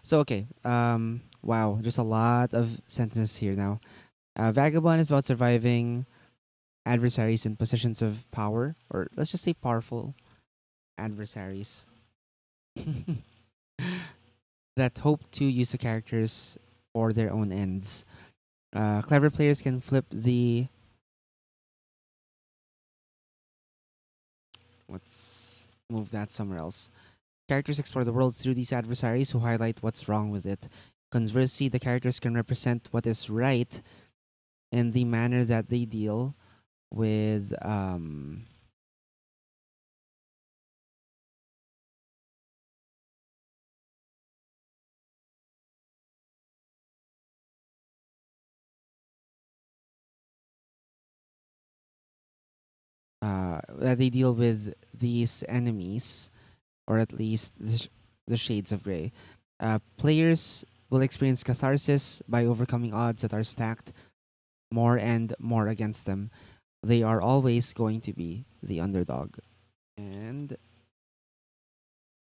So okay, wow, there's a lot of sentences here now. Vagabond is about surviving adversaries in positions of power, or let's just say powerful adversaries that hope to use the characters for their own ends. Clever players can flip the. Let's move that somewhere else. Characters explore the world through these adversaries who highlight what's wrong with it. Conversely, the characters can represent what is right in the manner that they deal with, that they deal with these enemies, or at least the shades of gray. Players will experience catharsis by overcoming odds that are stacked more and more against them. They are always going to be the underdog. And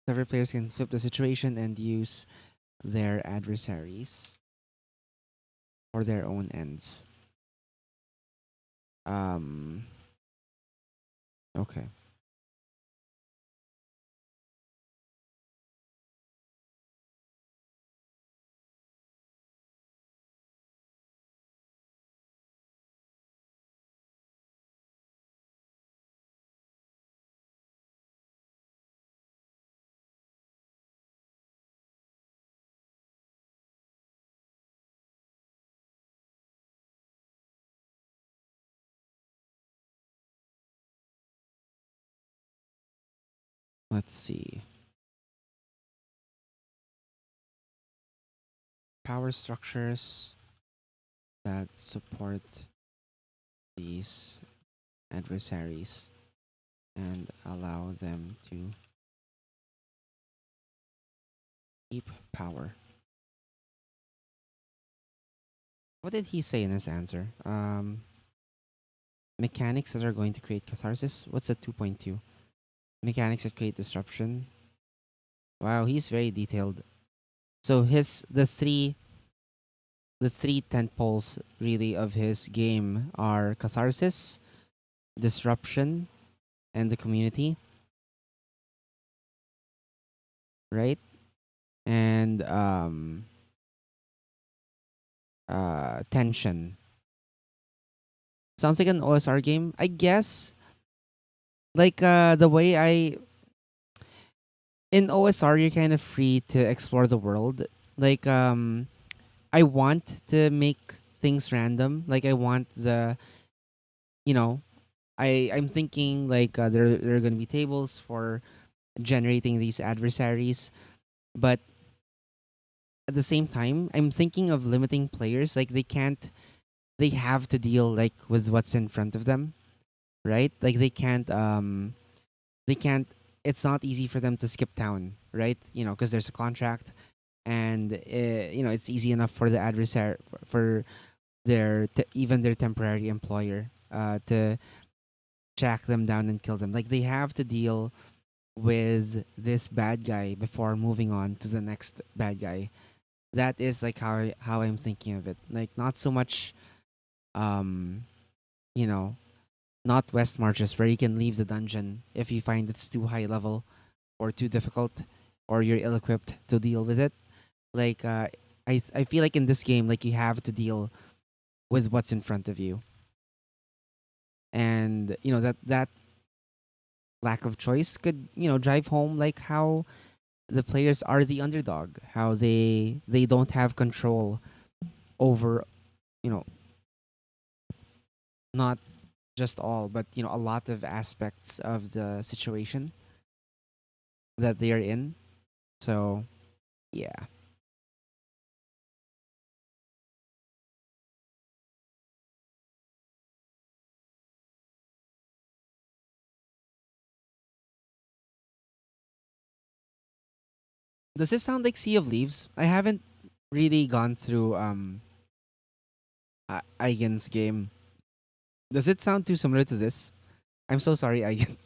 clever players can flip the situation and use their adversaries for their own ends. Um, okay. Let's see. Power structures that support these adversaries and allow them to keep power. What did he say in his answer? Mechanics that are going to create catharsis. What's the 2.2? Mechanics that create disruption. Wow, he's very detailed. So the three tent poles really of his game are catharsis, disruption, and the community, right? And tension. Sounds like an OSR game, I guess. Like the way I in OSR, you're kind of free to explore the world. Like I want to make things random. Like I want you know, I'm thinking like there are gonna be tables for generating these adversaries, but at the same time, I'm thinking of limiting players. Like they have to deal like with what's in front of them, right? Like they can't. It's not easy for them to skip town, right? Because there's a contract, and it's easy enough for the adversary for even their temporary employer to track them down and kill them. Like they have to deal with this bad guy before moving on to the next bad guy. That is like how I'm thinking of it. Like not so much, um, you know, not West Marches where you can leave the dungeon if you find it's too high level or too difficult or you're ill equipped to deal with it. Like I feel like in this game, like you have to deal with what's in front of you, and that lack of choice could drive home like how the players are the underdog, how they don't have control over you know not just all, but a lot of aspects of the situation that they are in. So yeah. Does this sound like Sea of Leaves? I haven't really gone through Eigen's game. Does it sound too similar to this? I'm so sorry, Eigen.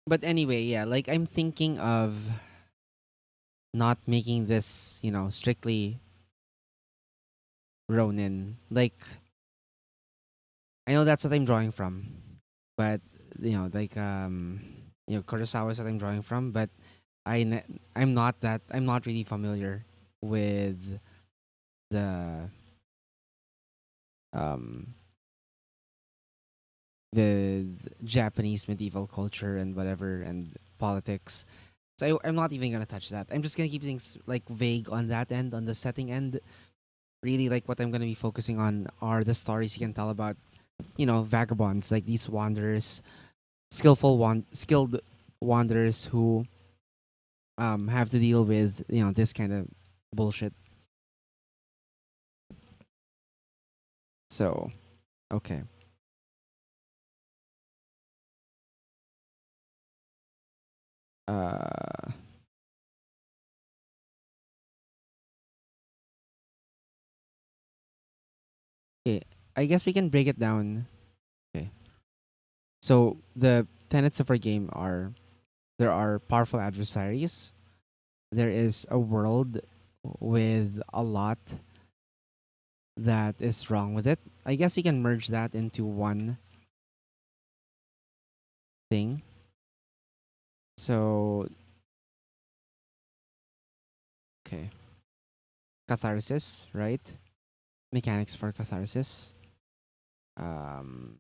But anyway, yeah, like I'm thinking of not making this, strictly Ronin. Like I know that's what I'm drawing from, but like Kurosawa is what I'm drawing from, but I'm not really familiar with the um with Japanese medieval culture and whatever and politics. So I'm not even gonna touch that. I'm just gonna keep things like vague on that end, on the setting end. Really, like what I'm gonna be focusing on are the stories you can tell about, vagabonds, like these wanderers, skilled wanderers who have to deal with this kind of bullshit. So okay. Uh, okay. I guess we can break it down. Okay. So the tenets of our game are: there are powerful adversaries. There is a world with a lot that is wrong with it. I guess you can merge that into one thing. So, okay. Catharsis, right? Mechanics for catharsis. Um,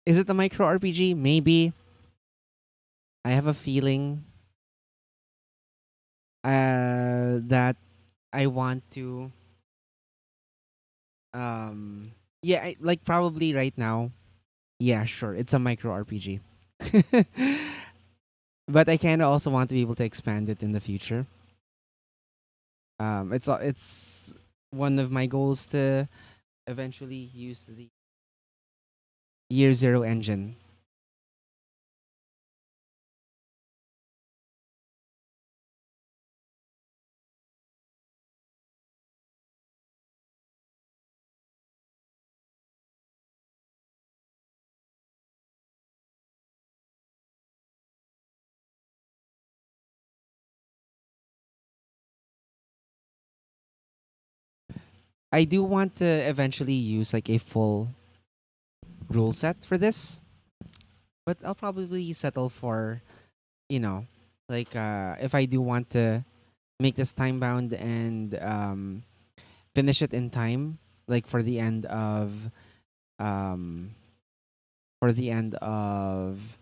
is it a micro RPG? Maybe. I have a feeling that I want to yeah, like probably right now. Yeah, sure. It's a micro RPG. But I kind of also want to be able to expand it in the future. It's one of my goals to eventually use the Year Zero engine. I do want to eventually use like a full rule set for this, but I'll probably settle for, you know, like if I do want to make this time bound and finish it in time, like um for the end of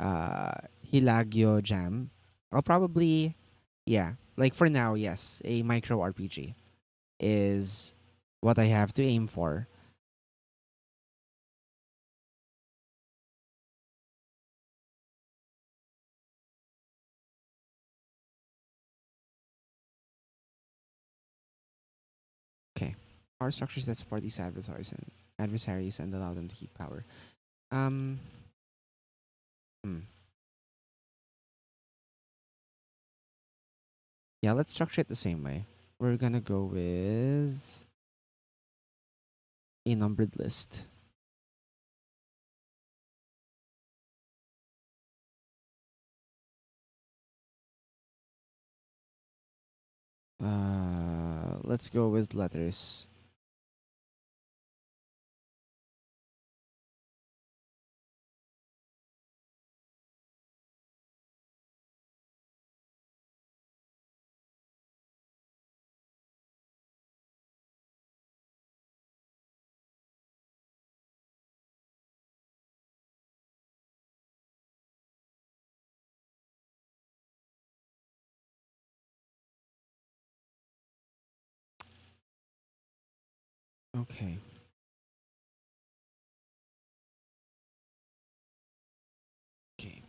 uh Hilagyo Jam, I'll probably, yeah, like for now, yes, a micro RPG is what I have to aim for. Okay. Power structures that support these adversaries and allow them to keep power. Um hmm. Yeah, let's structure it the same way. We're gonna go with a numbered list. Let's go with letters. Okay. Okay.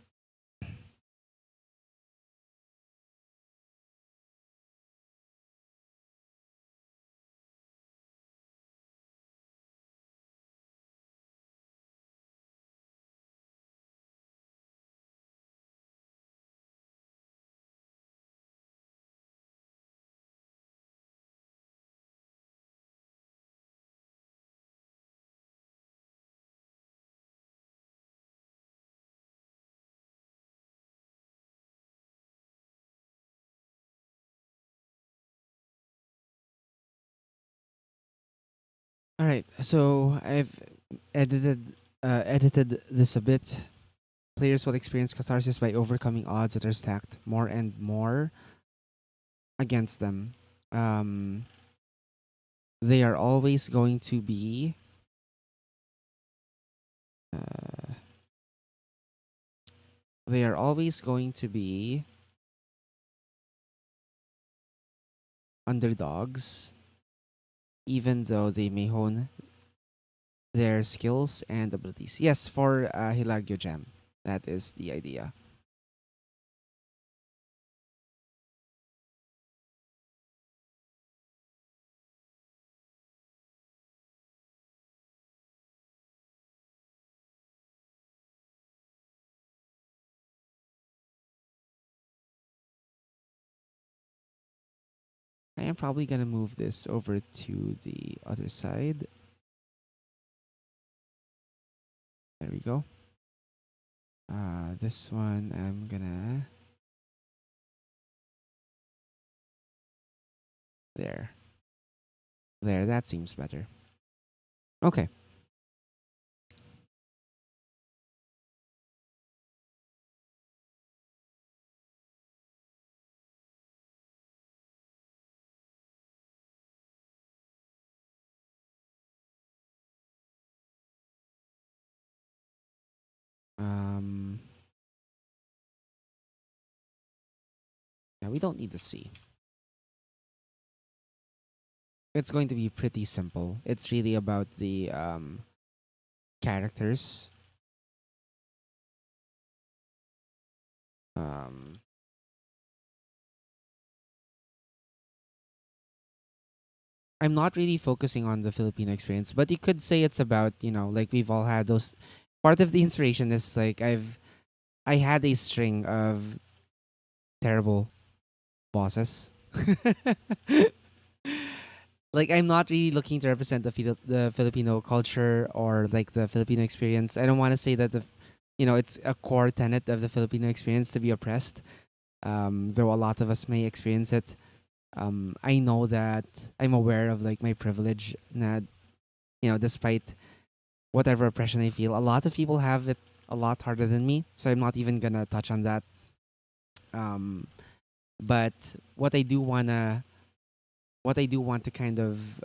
All right. So I've edited this a bit. Players will experience catharsis by overcoming odds that are stacked more and more against them. Um, they are always going to be. Uh, they are always going to be underdogs, even though they may hone their skills and abilities. Yes, for Hilagyo Gem. That is the idea. I am probably gonna move this over to the other side. There we go. This one I'm gonna there. There, that seems better. Okay. Um yeah, we don't need the C. It's going to be pretty simple. It's really about the characters. Um I'm not really focusing on the Filipino experience, but you could say it's about, like we've all had those. Part of the inspiration is like I had a string of terrible bosses. Like I'm not really looking to represent the Filipino culture or like the Filipino experience. I don't want to say that it's a core tenet of the Filipino experience to be oppressed. Though a lot of us may experience it. I know that I'm aware of like my privilege. That despite whatever oppression I feel, a lot of people have it a lot harder than me. So I'm not even gonna touch on that. Um, but what I do want to kind of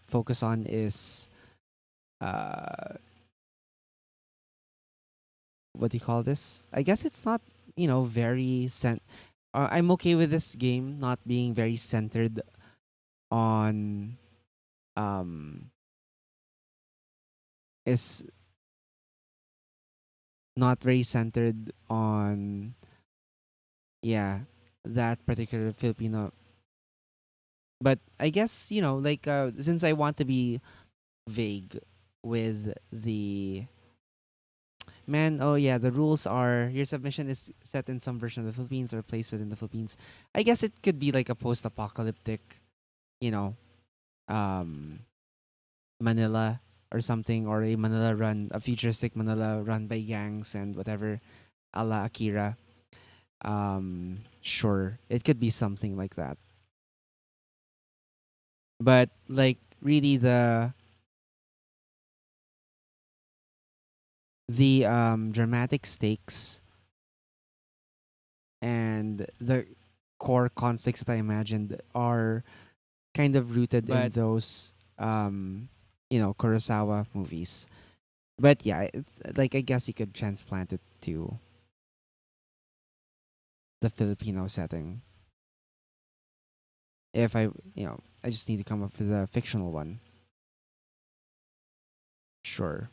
focus on is uh what do you call this? I guess it's not very I'm okay with this game not being very centered on um is not very centered on yeah that particular Filipino. But I guess like since I want to be vague with the man. Oh yeah, the rules are your submission is set in some version of the Philippines or placed within the Philippines. I guess it could be like a post-apocalyptic, you know, um, Manila or something, or a Manila run, a futuristic Manila run by gangs and whatever, a la Akira. Sure, it could be something like that. But like really the dramatic stakes and the core conflicts that I imagined are kind of rooted in those Kurosawa movies. But yeah, it's like I guess you could transplant it to the Filipino setting. If I just need to come up with a fictional one. Sure.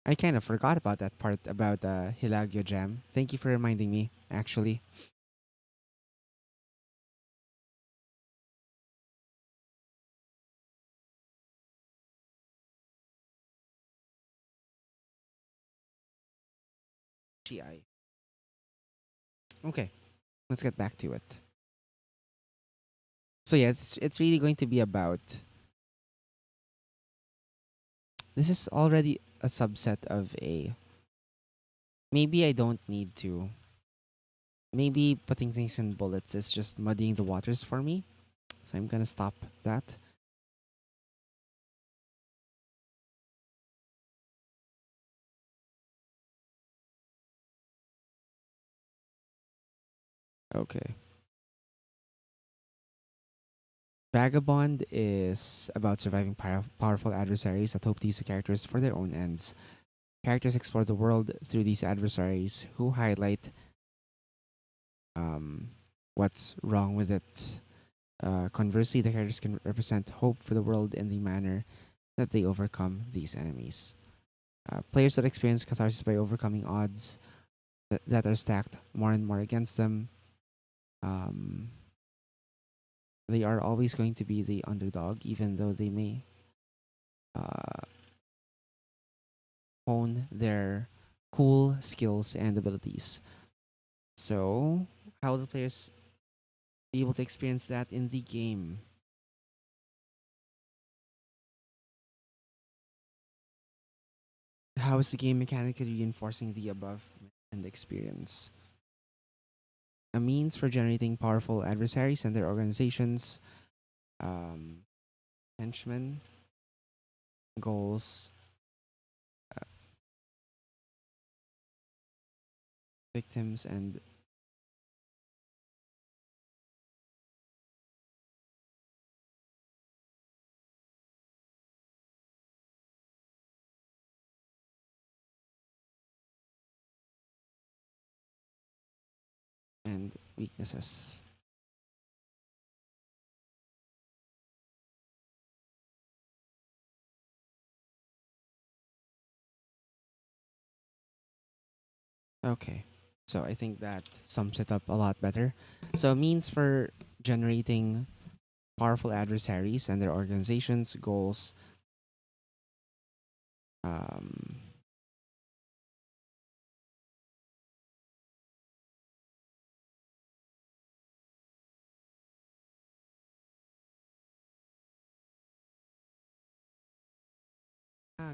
I kind of forgot about that part about Hilagyo Jam. Thank you for reminding me, actually. GI. Okay, let's get back to it. So yeah, it's really going to be about this is already a subset of a maybe I don't need to. Maybe putting things in bullets is just muddying the waters for me. So I'm gonna stop that. Okay. Vagabond is about surviving powerful adversaries that hope to use the characters for their own ends. Characters explore the world through these adversaries who highlight um, what's wrong with it. Conversely, the characters can represent hope for the world in the manner that they overcome these enemies. Players that experience catharsis by overcoming odds that are stacked more and more against them, um, they are always going to be the underdog, even though they may uh, hone their cool skills and abilities. So, how will the players be able to experience that in the game? How is the game mechanically reinforcing the above mentioned experience? A means for generating powerful adversaries and their organizations, um, henchmen, goals, uh, victims, and weaknesses. Okay, so I think that sums it up a lot better. So, a means for generating powerful adversaries and their organizations, goals, um,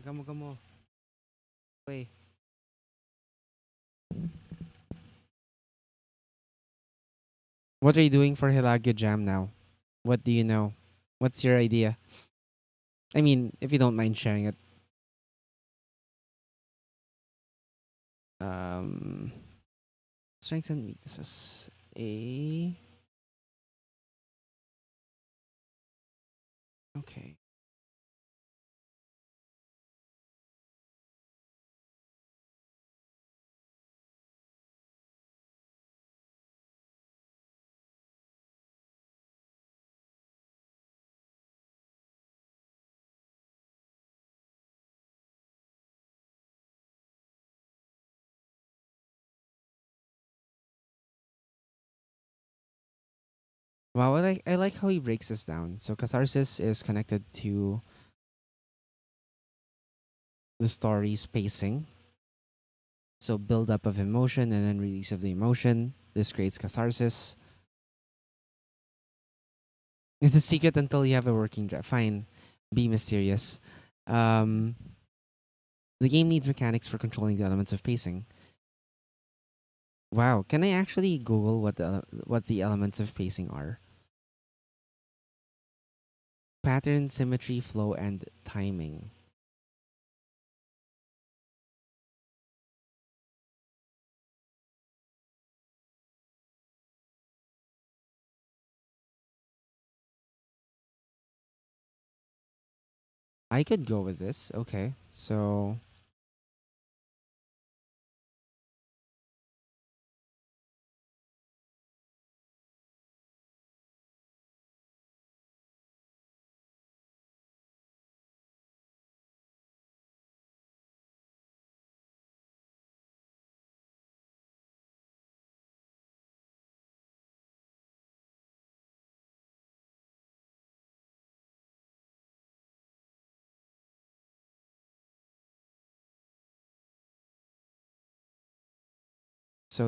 gamo gamo. Wait, what are you doing for Hilaga Jam now? What do you know? What's your idea? I mean, if you don't mind sharing it. Um, Strengths and weaknesses. A. Okay. Wow, I like how he breaks this down. So catharsis is connected to the story's pacing. So build up of emotion and then release of the emotion. This creates catharsis. It's a secret until you have a working draft. Fine, be mysterious. Um, the game needs mechanics for controlling the elements of pacing. Wow, can I actually Google what the elements of pacing are? Pattern, symmetry, flow, and timing. I could go with this. Okay, so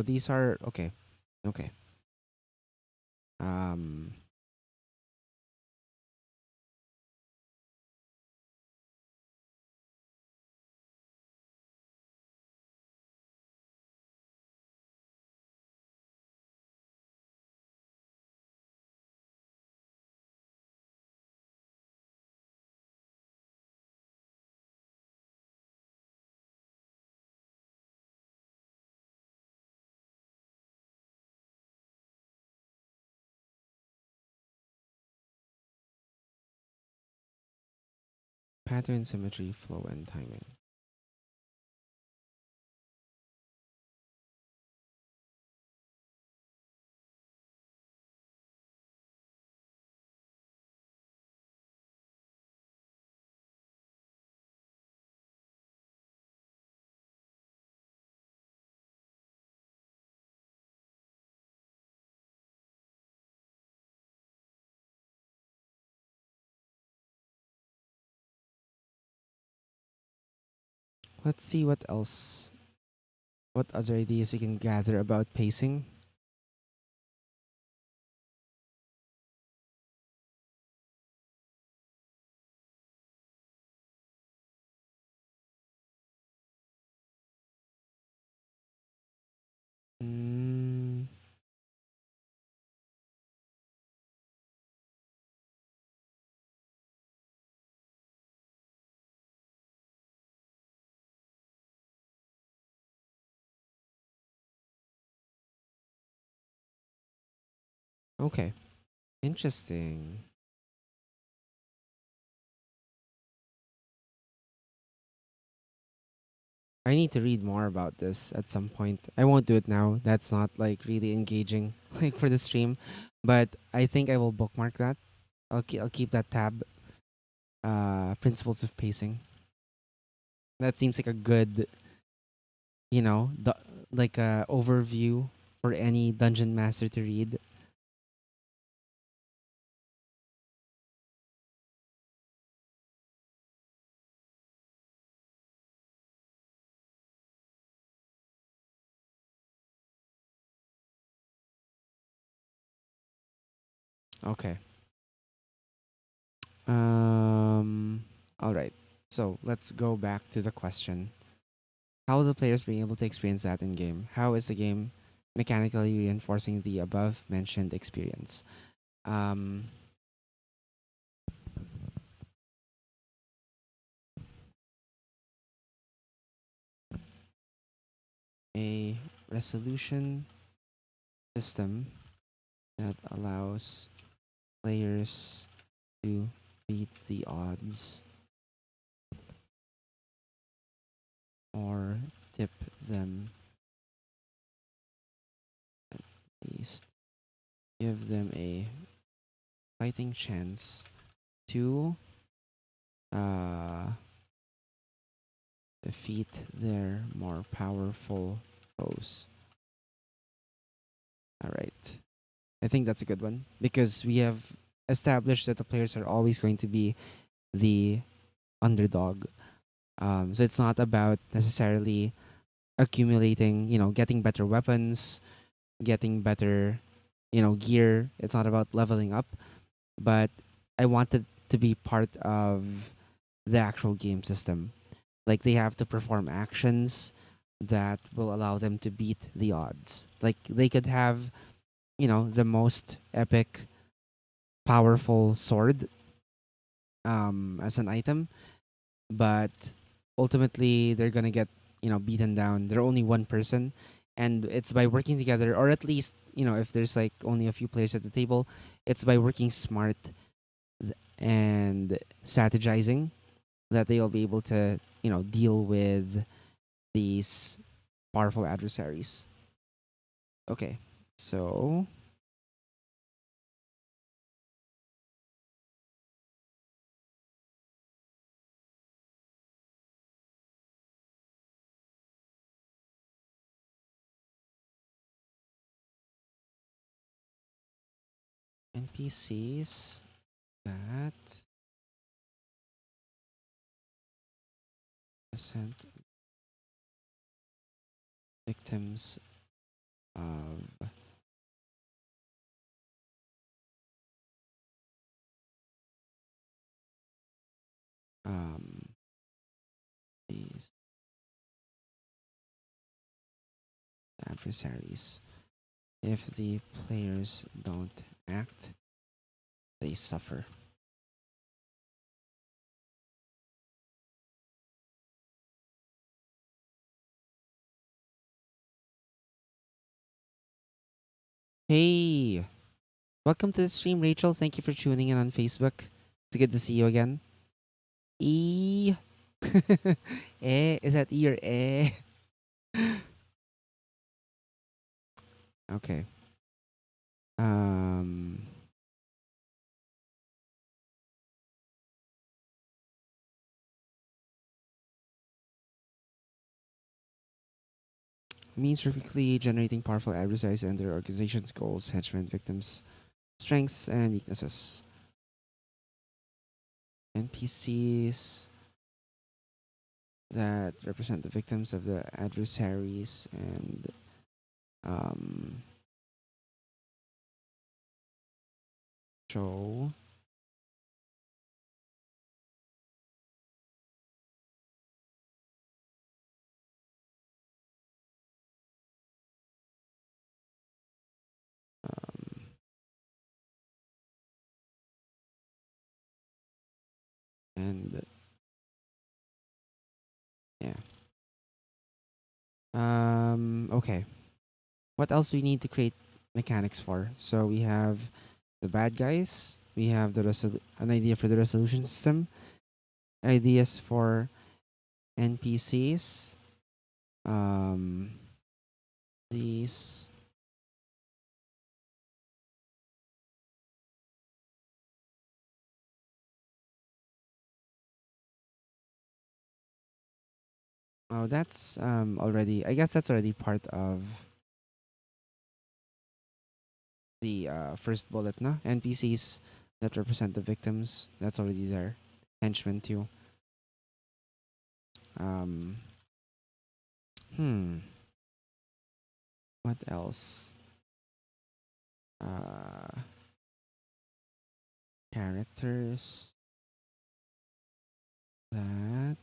these are okay. Okay. Um, Pattern, symmetry, flow, and timing. Let's see what else. What other ideas we can gather about pacing? Mm, okay. Interesting. I need to read more about this at some point. I won't do it now. That's not like really engaging like for the stream, but I think I will bookmark that. I'll keep that tab. Principles of pacing. That seems like a good, the like a overview for any dungeon master to read. Okay. Um. All right. So let's go back to the question: how will the players being able to experience that in game? How is the game mechanically reinforcing the above mentioned experience? Um. A resolution system that allows players to beat the odds or tip them, at least give them a fighting chance to uh, defeat their more powerful foes. All right. I think that's a good one because we have established that the players are always going to be the underdog. So it's not about necessarily accumulating, getting better weapons, getting better, gear. It's not about leveling up, but I wanted to be part of the actual game system. Like they have to perform actions that will allow them to beat the odds. Like they could have, the most epic, powerful sword as an item, but ultimately they're gonna get, beaten down. They're only one person, and it's by working together, or at least, if there's like only a few players at the table, it's by working smart and strategizing that they'll be able to, deal with these powerful adversaries. Okay, so NPCs that present victims of um, these adversaries. If the players don't act, they suffer. Hey, welcome to the stream, Rachel. Thank you for tuning in on Facebook. It's good to see you again. E. Is that E or eh? Okay. Um, means perfectly generating powerful adversaries and their organization's goals, henchmen, victims, strengths, and weaknesses. NPCs that represent the victims of the adversaries and um, show um, and yeah. Okay. What else do we need to create mechanics for? So we have the bad guys. We have an idea for the resolution system. Ideas for NPCs. Um, these. Oh, that's already. I guess that's already part of the first bullet, no? NPCs that represent the victims. That's already there. Henchmen too. Um, hmm. What else? Uh, characters that.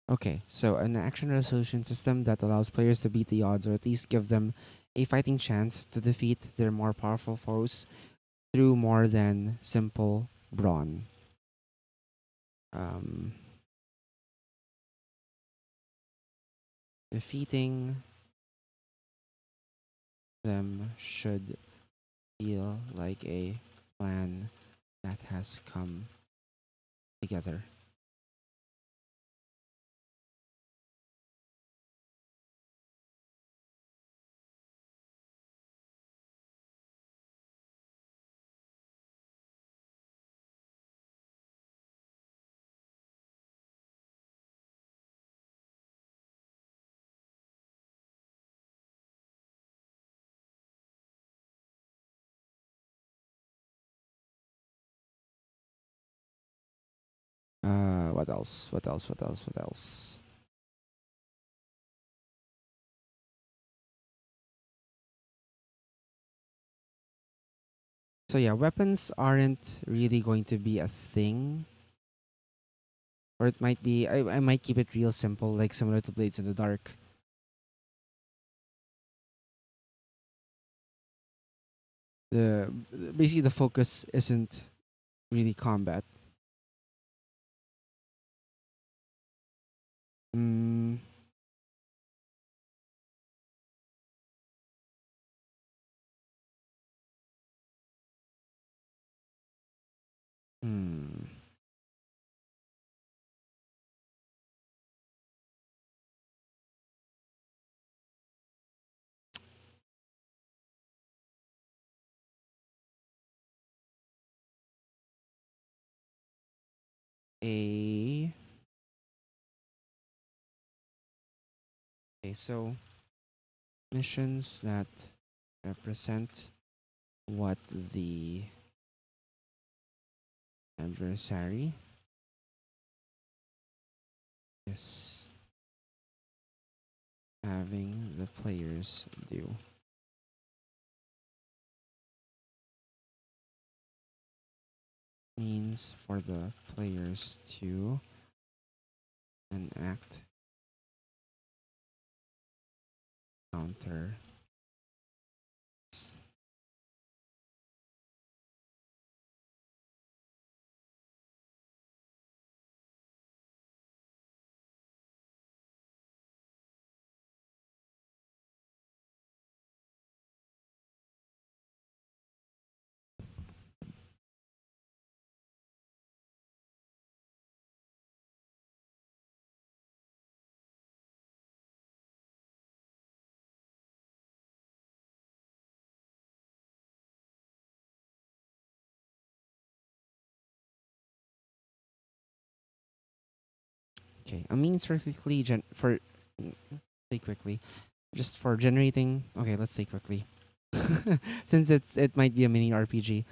Okay, so an action resolution system that allows players to beat the odds or at least give them a fighting chance to defeat their more powerful foes through more than simple brawn. Um, defeating them should feel like a plan that has come together. What else? What else? What else? What else? So yeah, weapons aren't really going to be a thing, or it might be. I might keep it real simple, like similar to Blades in the Dark. The basically the focus isn't really combat. Mm, hmm. A okay, so missions that represent what the adversary is having the players do. Means for the players to enact counter. Okay, a means for quickly let's say quickly, just for generating. Okay, let's say quickly, since it might be a mini RPG.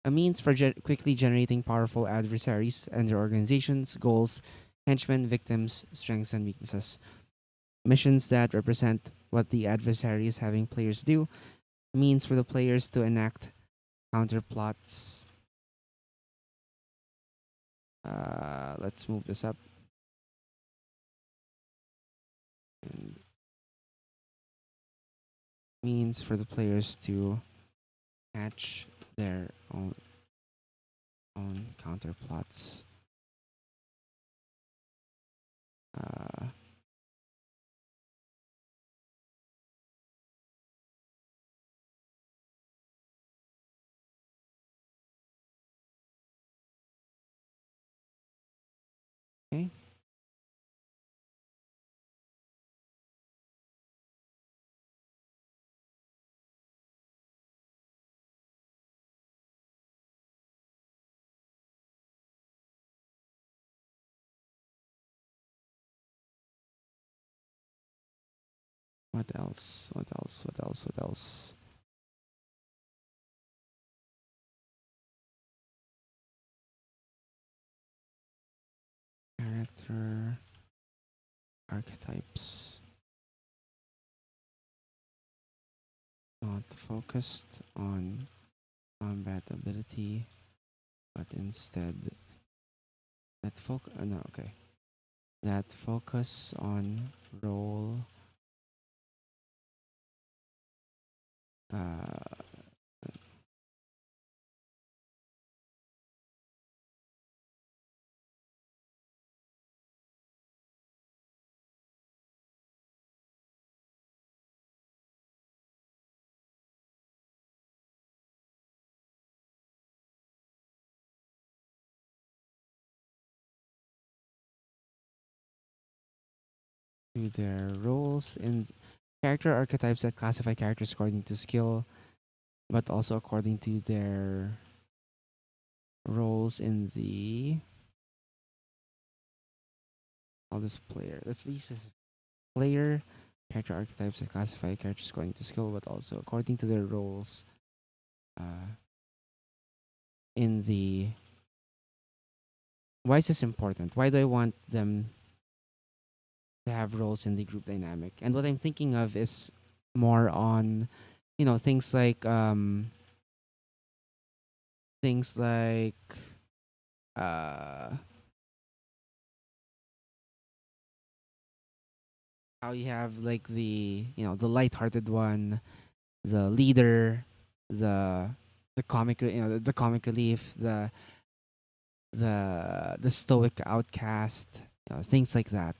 A means for quickly generating powerful adversaries and their organizations, goals, henchmen, victims, strengths, and weaknesses. Missions that represent what the adversary is having players do. Means for the players to enact counter plots. Let's move this up. And means for the players to hatch their own counter plots. Uh, okay. What else? What else? What else? What else? Character archetypes. Not focused on combat ability, but instead no, okay. That focus on role. Uh, to their roles in character archetypes that classify characters according to skill, but also according to their roles in the all this player. Let's be specific. Player character archetypes that classify characters according to skill, but also according to their roles uh, in the. Why is this important? Why do I want them to have roles in the group dynamic? And what I'm thinking of is more on, things like things like uh how you have like the lighthearted one, the leader, the the comic relief, the stoic outcast, things like that.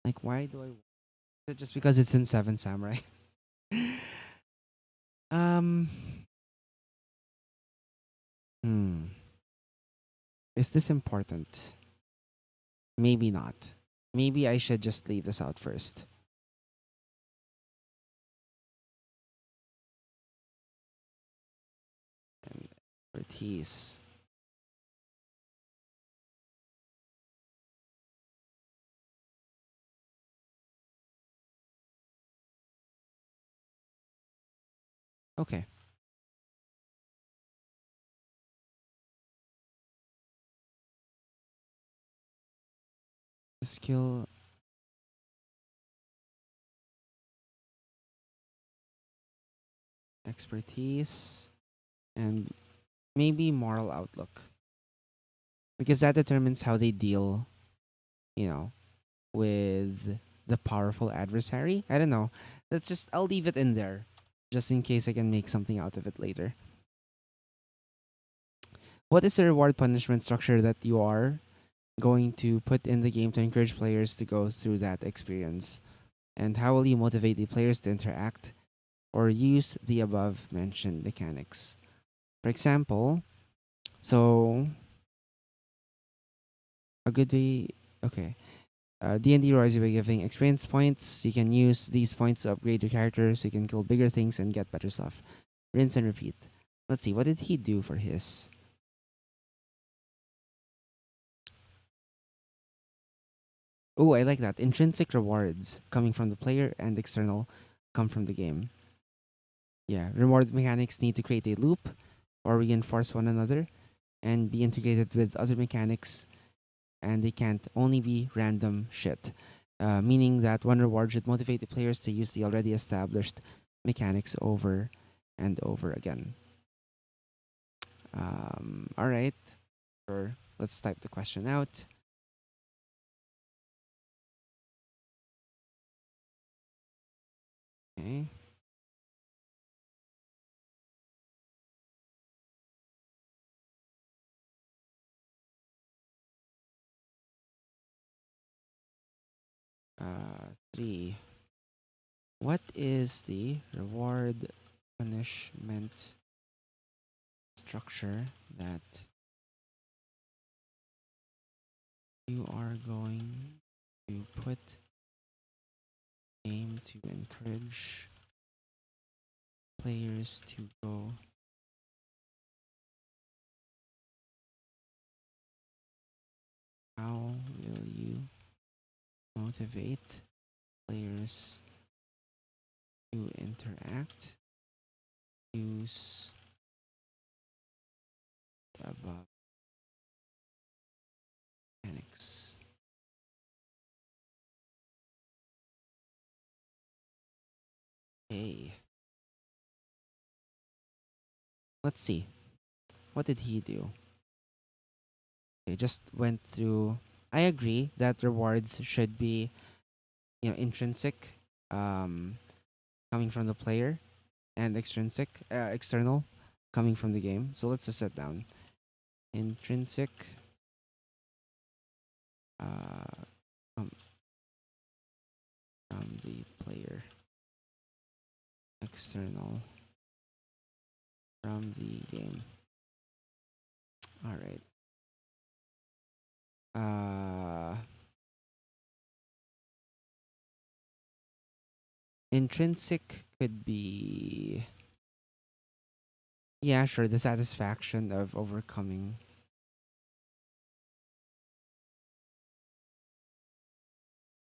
Like, why do I? Is it just because it's in Seven Samurai? um, hmm. Is this important? Maybe not. Maybe I should just leave this out first. And expertise. Okay. Skill, expertise, and maybe moral outlook, because that determines how they deal, you know, with the powerful adversary. I don't know. I'll leave it in there just in case I can make something out of it later. What is the reward punishment structure that you are going to put in the game to encourage players to go through that experience? And how will you motivate the players to interact or use the above mentioned mechanics? For example, so a good way, okay. D&D rewards you by giving experience points. You can use these points to upgrade your characters. You can kill bigger things and get better stuff. Rinse and repeat. Let's see, what did he do for his? Oh, I like that. Intrinsic rewards coming from the player and external come from the game. Yeah, reward mechanics need to create a loop or reinforce one another and be integrated with other mechanics, and they can't only be random shit. Meaning that one reward should motivate the players to use the already established mechanics over and over again. All right, sure. Let's type the question out. Okay. Three. What is the reward punishment structure that you are going to put aim to encourage players to go? How will you motivate players to interact? Use above mechanics. Okay. Let's see. What did he do? Okay, just went through. I agree that rewards should be, intrinsic, um, coming from the player, and external, coming from the game. So let's just set down intrinsic, uh, come from the player, external from the game. All right. Uh, Intrinsic could be, yeah, sure, the satisfaction of overcoming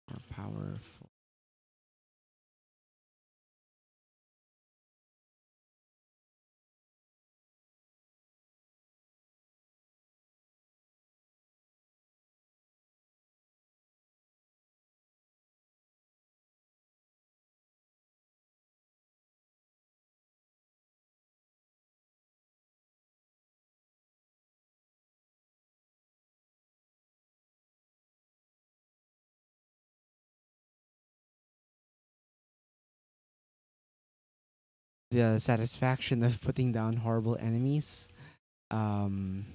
more powerful. The satisfaction of putting down horrible enemies. Um,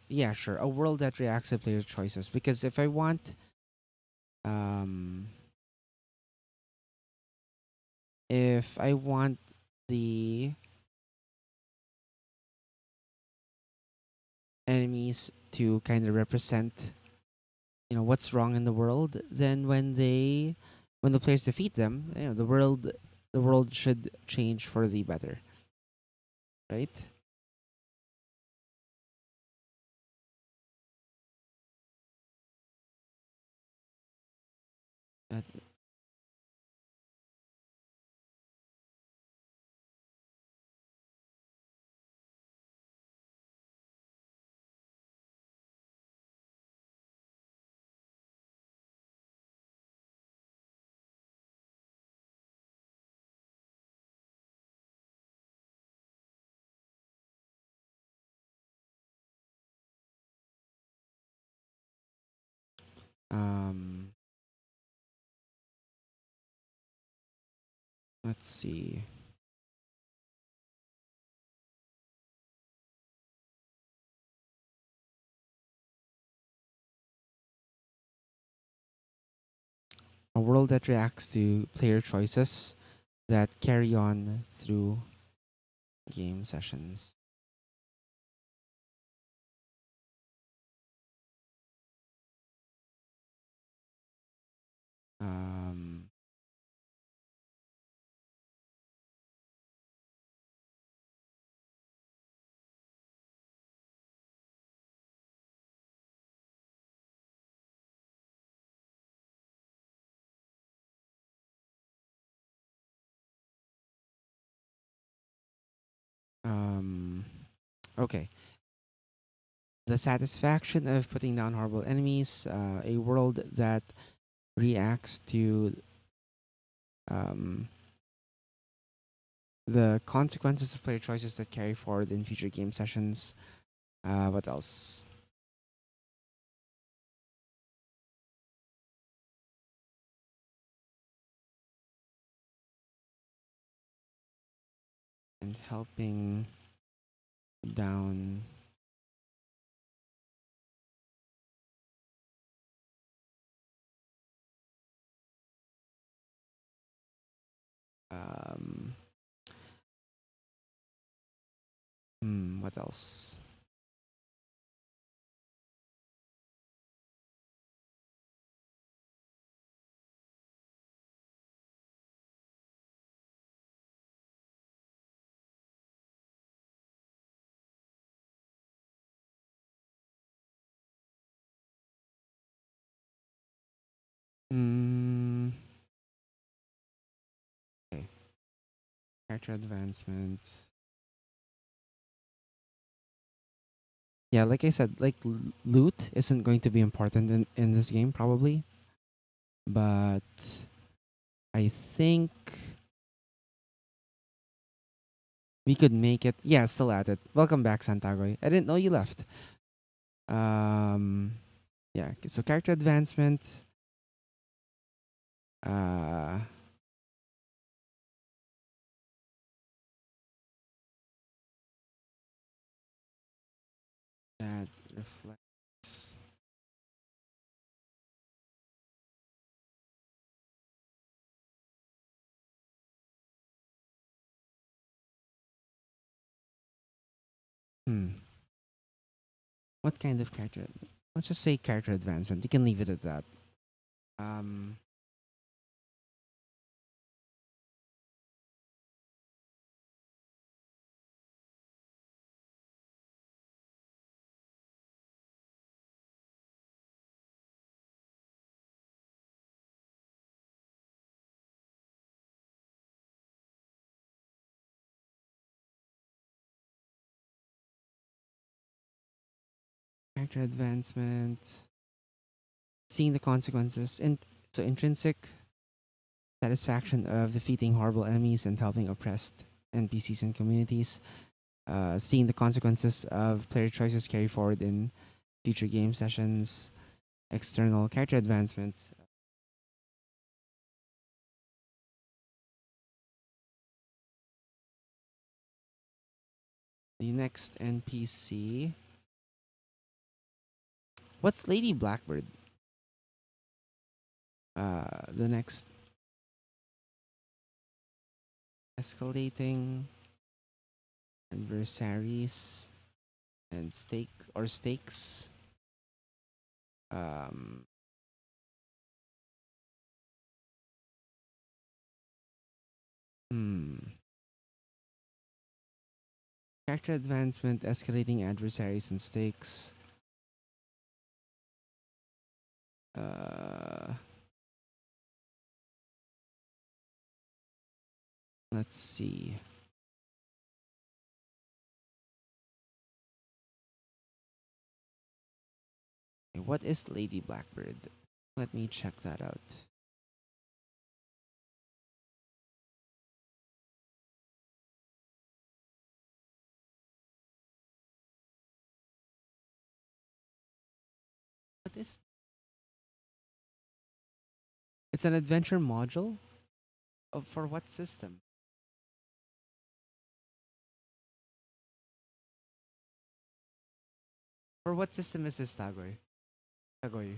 yeah, sure, a world that reacts to player choices. Because um, if I want the enemies to kind of represent, what's wrong in the world, then when the players defeat them, the world should change for the better, right? That, um let's see. A world that reacts to player choices that carry on through. game sessions. Um, um, okay. The satisfaction of putting down horrible enemies, a world that reacts to um, the consequences of player choices that carry forward in future game sessions. What else? And helping down. Um, what else? Mm, okay. Character advancement. Yeah, like I said, like loot isn't going to be important in this game probably, but I think we could make it. Yeah, still at it. Welcome back, Santagoy. I didn't know you left. Um, yeah. So character advancement. Uh, that reflects. Hmm. What kind of character? Let's just say character advancement. You can leave it at that. Um, character advancement. Seeing the consequences. So intrinsic satisfaction of defeating horrible enemies and helping oppressed NPCs and communities. Seeing the consequences of player choices carry forward in future game sessions. External character advancement. The next NPC. What's Lady Blackbird? The next escalating adversaries and stakes. Um, hmm. Character advancement, escalating adversaries and stakes. Uh, let's see. What is Lady Blackbird? Let me check that out. What is? It's an adventure module. For what system? For what system is this, Tagoy? Tagoy.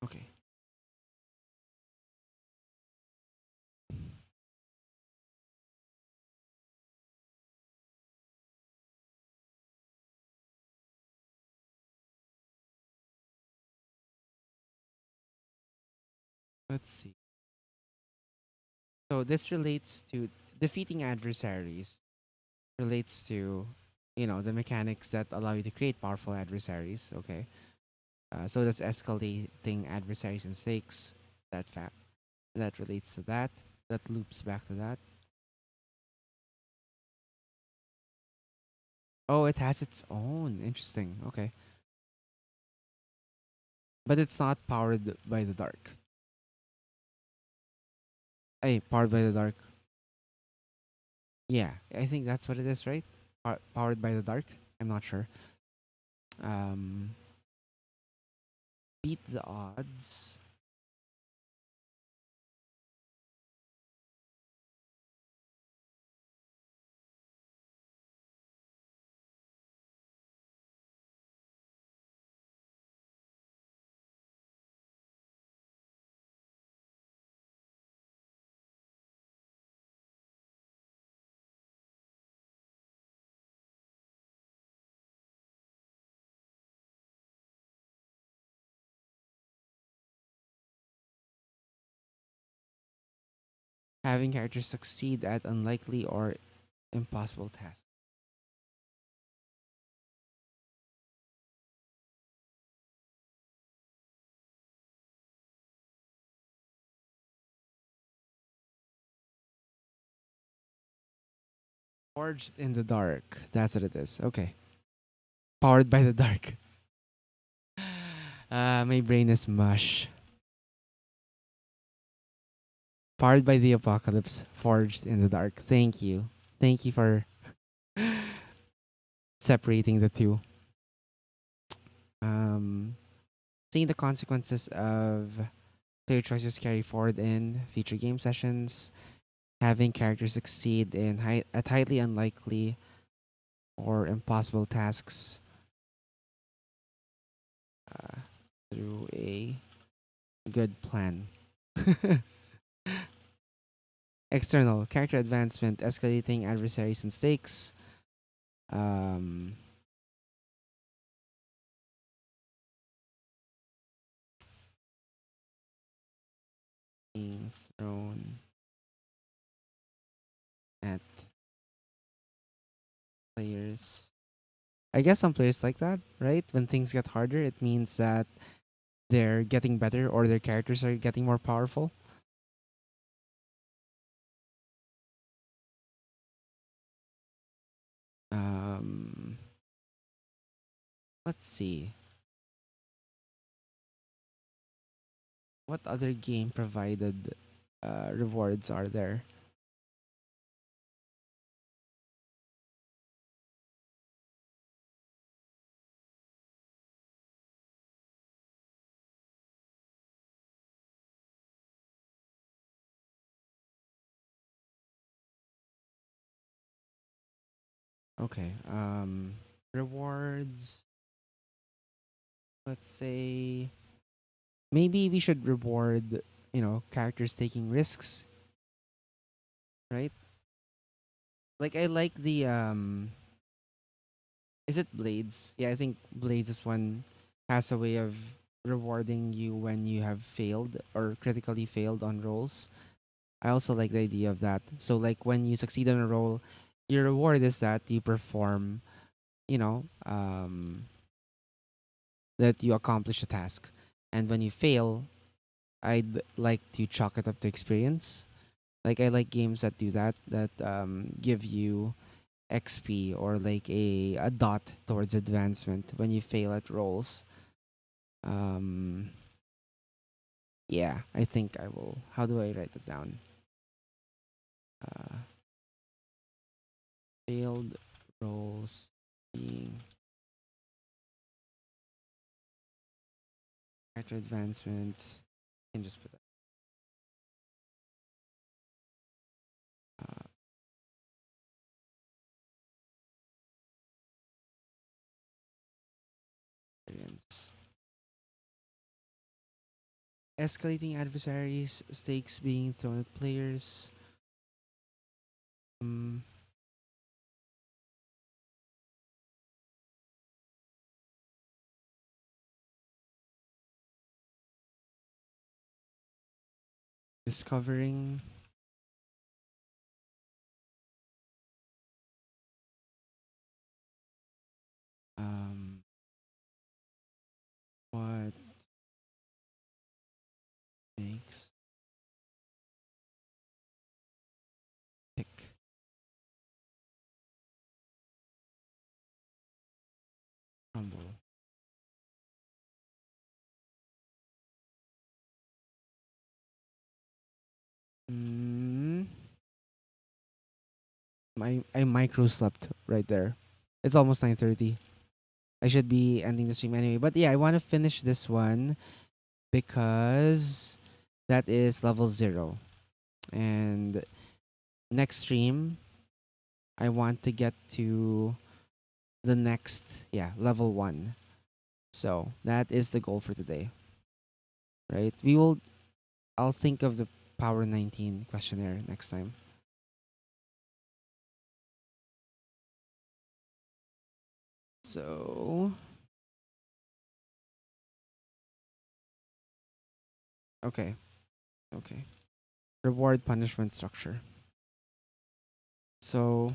Okay. Let's see. So this relates to defeating adversaries. Relates to, the mechanics that allow you to create powerful adversaries. Okay. So that's escalating adversaries and stakes. That fact that relates to that. That loops back to that. Oh, it has its own. Interesting. Okay. But it's not powered by the dark. Hey, powered by the dark. Yeah, I think that's what it is, right? Powered by the dark. I'm not sure. Um, beat the odds. Having characters succeed at unlikely or impossible tasks. Forged in the dark. That's what it is. Okay. Powered by the dark. My brain is mush. Powered by the apocalypse. Forged in the dark. Thank you. Thank you for separating the two. Um, seeing the consequences of player choices carry forward in future game sessions. Having characters succeed in at highly unlikely or impossible tasks uh, through a good plan. External character advancement, escalating adversaries and stakes. Um, being thrown at players. I guess some players like that, right? When things get harder, it means that they're getting better or their characters are getting more powerful. Um, let's see. What other game provided rewards are there? Okay. Rewards. Let's say maybe we should reward, characters taking risks, right? Like I like the is it Blades? Yeah, I think Blades is one has a way of rewarding you when you have failed or critically failed on rolls. I also like the idea of that. So like when you succeed on a roll, your reward is that you perform, you know, that you accomplish a task. And when you fail, I'd like to chalk it up to experience. Like I like games that do that, that give you XP or like a dot towards advancement when you fail at rolls. Um, yeah, I think I will. How do I write it down? Uh, failed rolls being character advancement. I can just put that. Experience. Escalating adversaries, stakes being thrown at players. Um, Discovering um, what makes tick crumble. Mm, I micro slept right there. It's almost 9:30. I should be ending the stream anyway. But yeah, I want to finish this one because that is level 0. And next stream, I want to get to the next, yeah, level 1. So that is the goal for today, right? I'll think of the Power 19 questionnaire next time. So, okay, okay. Reward punishment structure. So,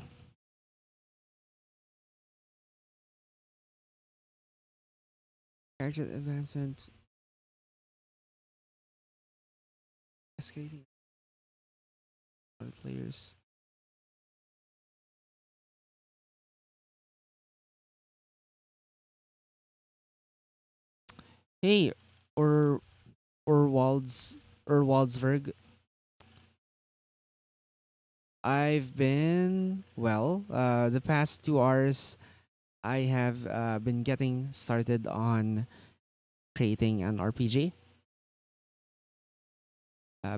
character advancement, escalating other players. Hey, or Walds or Waldsberg. I've been well. The past 2 hours, I have been getting started on creating an RPG.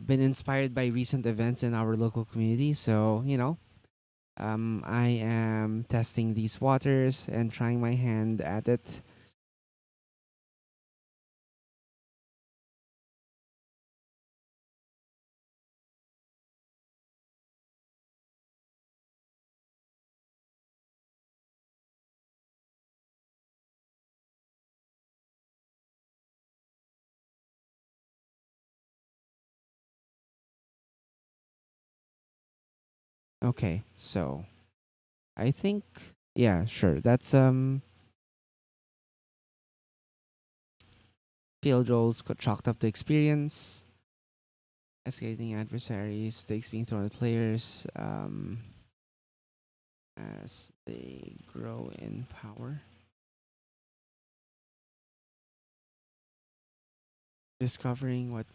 Been inspired by recent events in our local community, so I am testing these waters and trying my hand at it. Okay, so I think yeah, sure. That's field roles chalked up to experience, escalating adversaries, stakes being thrown at players as they grow in power. Discovering what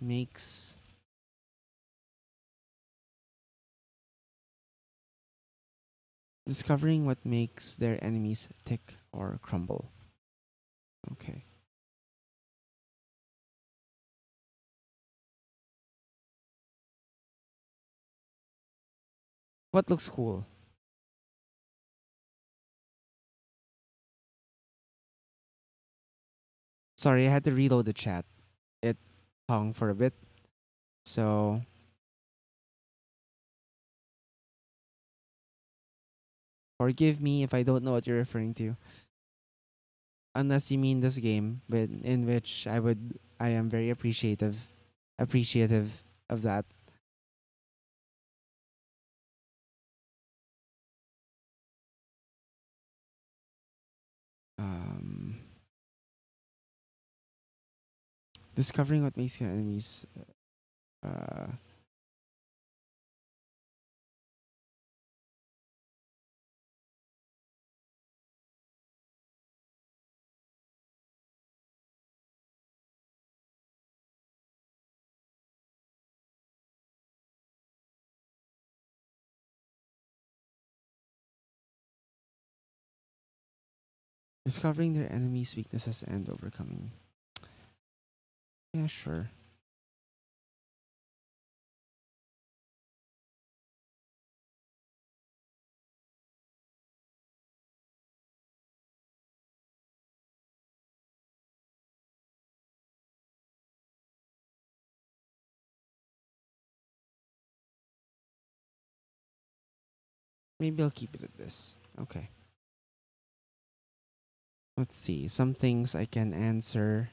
makes their enemies tick or crumble. Okay. What looks cool? Sorry, I had to reload the chat. It hung for a bit. So forgive me if I don't know what you're referring to. Unless you mean this game, but in which I am very appreciative of that. Um, discovering what makes your enemies uh, discovering their enemies' weaknesses and overcoming. Yeah, sure. Maybe I'll keep it at this. Okay. Let's see. Some things I can answer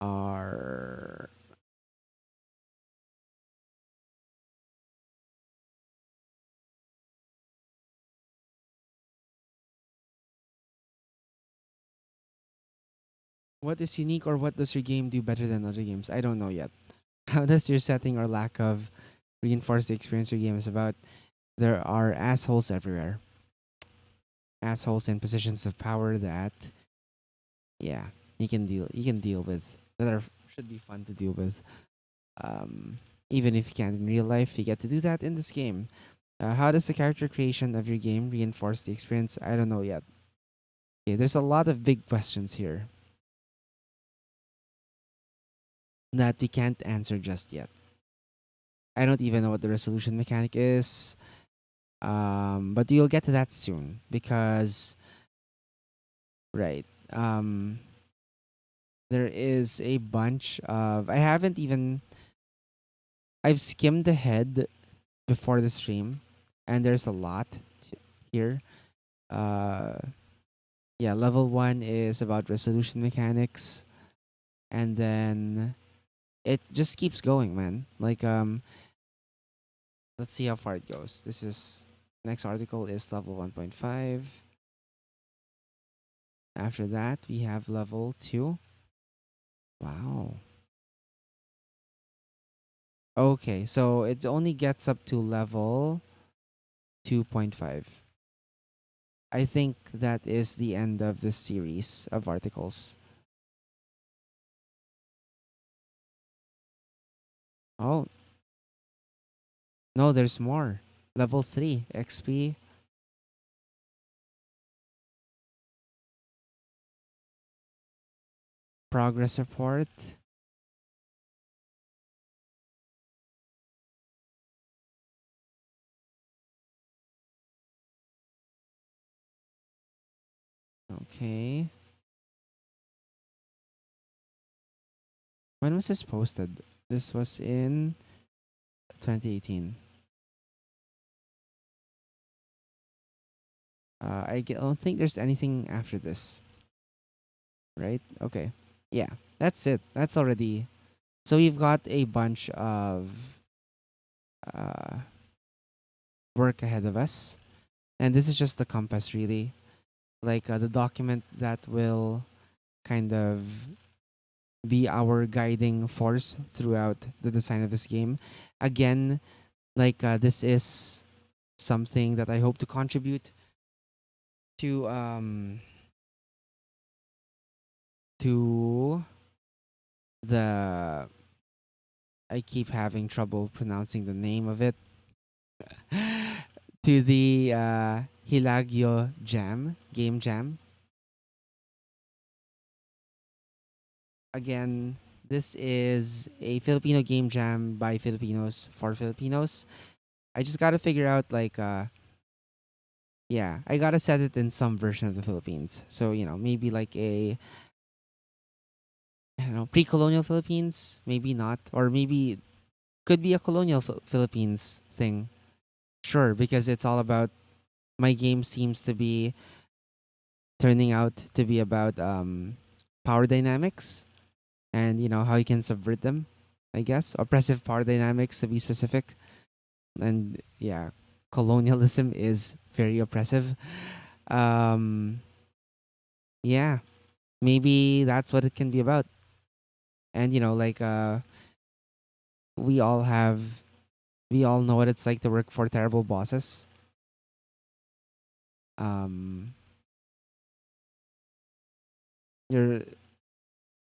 are What is unique or what does your game do better than other games? I don't know yet. How does your setting or lack of reinforce the experience your game is about? There are assholes everywhere. Assholes in positions of power that, yeah, you can deal with, that are should be fun to deal with. Um, Even if you can't in real life, you get to do that in this game. How does the character creation of your game reinforce the experience? I don't know yet. Okay, there's a lot of big questions here that we can't answer just yet. I don't even know what the resolution mechanic is. But you'll get to that soon because, right, there is a bunch of, I've skimmed ahead before the stream, and there's a lot here. Uh, yeah, level one is about resolution mechanics, and then it just keeps going, man. Like, let's see how far it goes. This is next article is level 1.5. After that, we have level 2. Wow. Okay, so it only gets up to level 2.5. I think that is the end of this series of articles. Oh, no, there's more. Level 3 XP. Progress report. Okay. When was this posted? This was in 2018. Don't think there's anything after this, right? Okay. Yeah, that's it. That's already. So we've got a bunch of uh, work ahead of us. And this is just the compass, really. Like the document that will kind of be our guiding force throughout the design of this game. Again, this is something that I hope to contribute to to the, I keep having trouble pronouncing the name of it, to the Hilagyo Jam game jam. Again, this is a Filipino game jam by Filipinos for Filipinos. I just gotta figure out yeah, I gotta set it in some version of the Philippines. So, maybe like a, I don't know, pre-colonial Philippines, maybe not, or maybe could be a colonial Philippines thing. Sure, because it's all about, my game seems to be turning out to be about power dynamics, and how you can subvert them. I guess oppressive power dynamics, to be specific. And yeah, colonialism is very oppressive. Um, yeah, maybe that's what it can be about. And we all have, we all know what it's like to work for terrible bosses. Um, your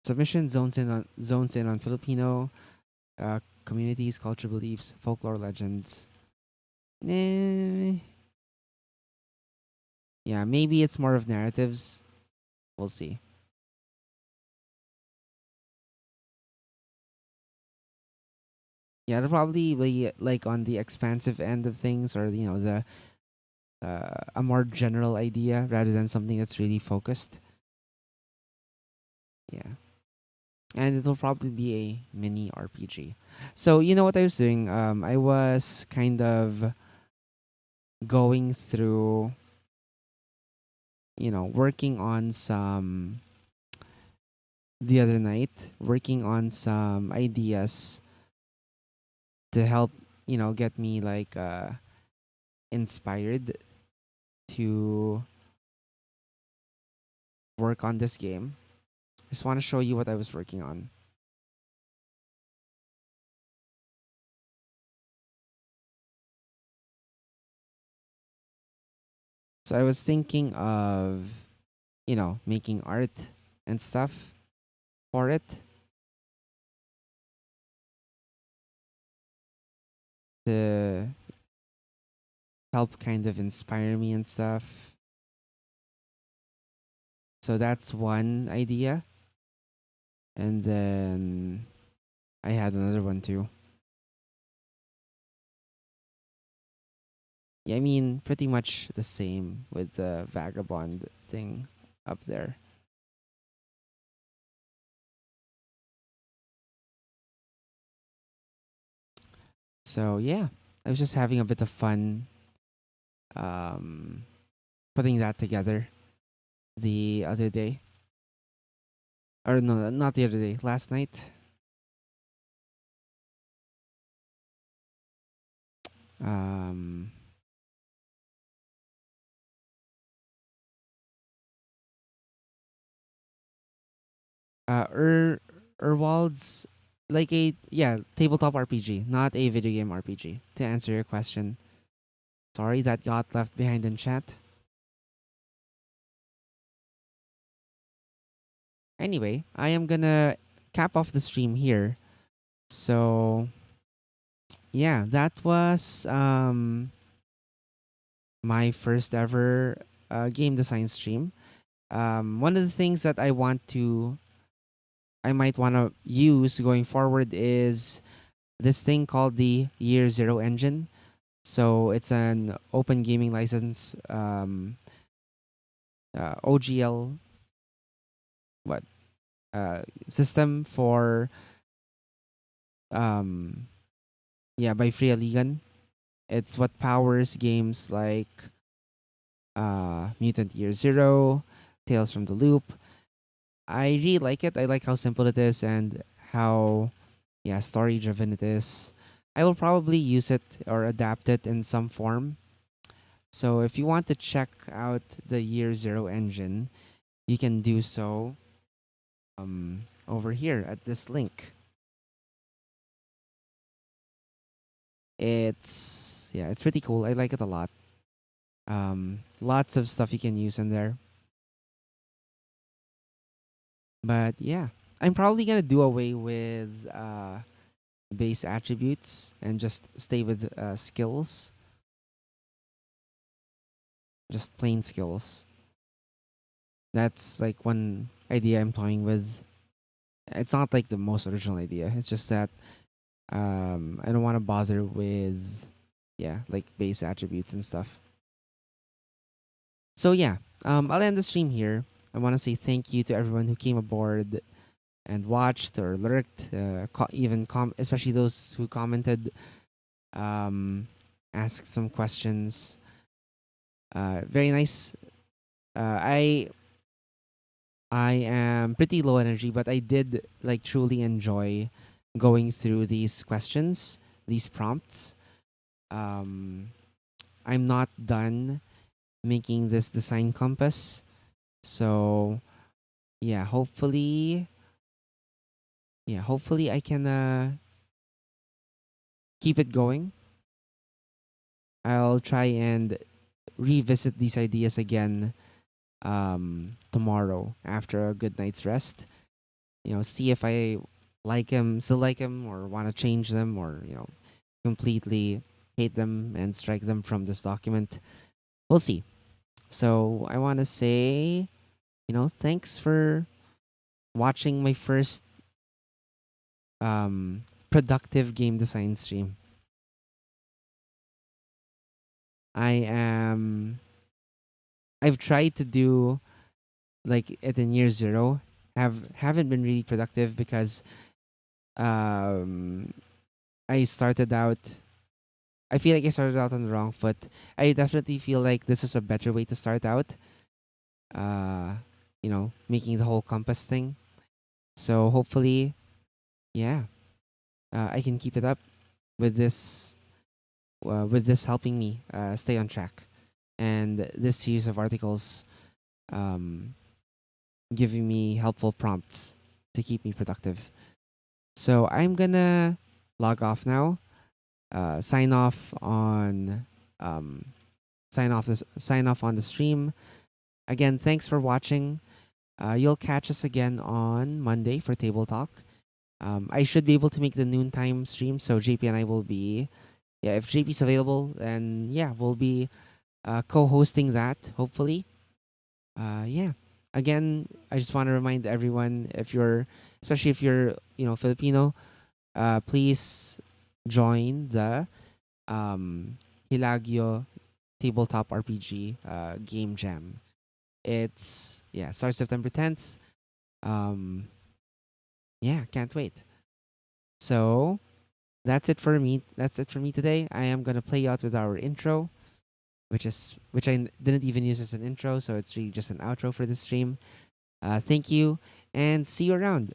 submission zones in on Filipino communities, culture, beliefs, folklore, legends. Eh, yeah, maybe it's more of narratives. We'll see. Yeah, it'll probably be like on the expansive end of things, or the a more general idea rather than something that's really focused. Yeah, and it'll probably be a mini RPG. So you know what I was doing? I was kind of going through, working on some the other night, working on some ideas to help, get me inspired to work on this game. Just want to show you what I was working on. So I was thinking of, making art and stuff for it to help kind of inspire me and stuff. So that's one idea. And then I had another one too. Yeah, I mean, pretty much the same with the vagabond thing up there. So yeah, I was just having a bit of fun um, putting that together the other day. Or no, not the other day, last night. Um, Urwald's like a tabletop RPG, not a video game RPG. To answer your question, sorry that got left behind in chat. Anyway, I am gonna cap off the stream here. So yeah, that was my first ever game design stream. One of the things that I might want to use going forward is this thing called the Year Zero engine. So it's an open gaming license, OGL what system for um, by Free Ligan. It's what powers games like Mutant Year Zero, Tales from the Loop. I really like it. I like how simple it is and how story driven it is. I will probably use it or adapt it in some form. So if you want to check out the Year Zero engine, you can do so over here at this link. It's pretty cool. I like it a lot. Lots of stuff you can use in there. But yeah, I'm probably gonna do away with base attributes and just stay with skills, just plain skills. That's like one idea I'm toying with. It's not like the most original idea. It's just that I don't want to bother with like base attributes and stuff. So yeah, I'll end the stream here. I want to say thank you to everyone who came aboard and watched or lurked, especially those who commented, asked some questions. Very nice. I am pretty low energy, but I did like truly enjoy going through these questions, these prompts. Um, I'm not done making this design compass, so yeah, hopefully I can keep it going. I'll try and revisit these ideas again tomorrow after a good night's rest. See if I still like them, or want to change them, or completely hate them and strike them from this document. We'll see. So I want to say, thanks for watching my first productive game design stream. I am. I've tried to do like it in year zero. Haven't been really productive because um I started out. I feel like I started out on the wrong foot. I definitely feel like this was a better way to start out. Uh, making the whole compass thing. So hopefully, yeah, I can keep it up with this. With this helping me stay on track, and this series of articles, um, giving me helpful prompts to keep me productive. So I'm gonna log off now. Sign off on um, sign off on the stream. Again, thanks for watching. You'll catch us again on Monday for Table Talk. I should be able to make the noontime stream, so JP and I will be, yeah, if JP's available, then yeah, we'll be co-hosting that hopefully. Yeah. Again, I just want to remind everyone, if you're, especially if you're, Filipino, please join the um, Hilagyo Tabletop RPG game jam. It's, yeah, starts September 10th. Um, yeah, can't wait. So that's it for me. That's it for me today. I am gonna play out with our intro, which I didn't even use as an intro, so it's really just an outro for this stream. Thank you, and see you around.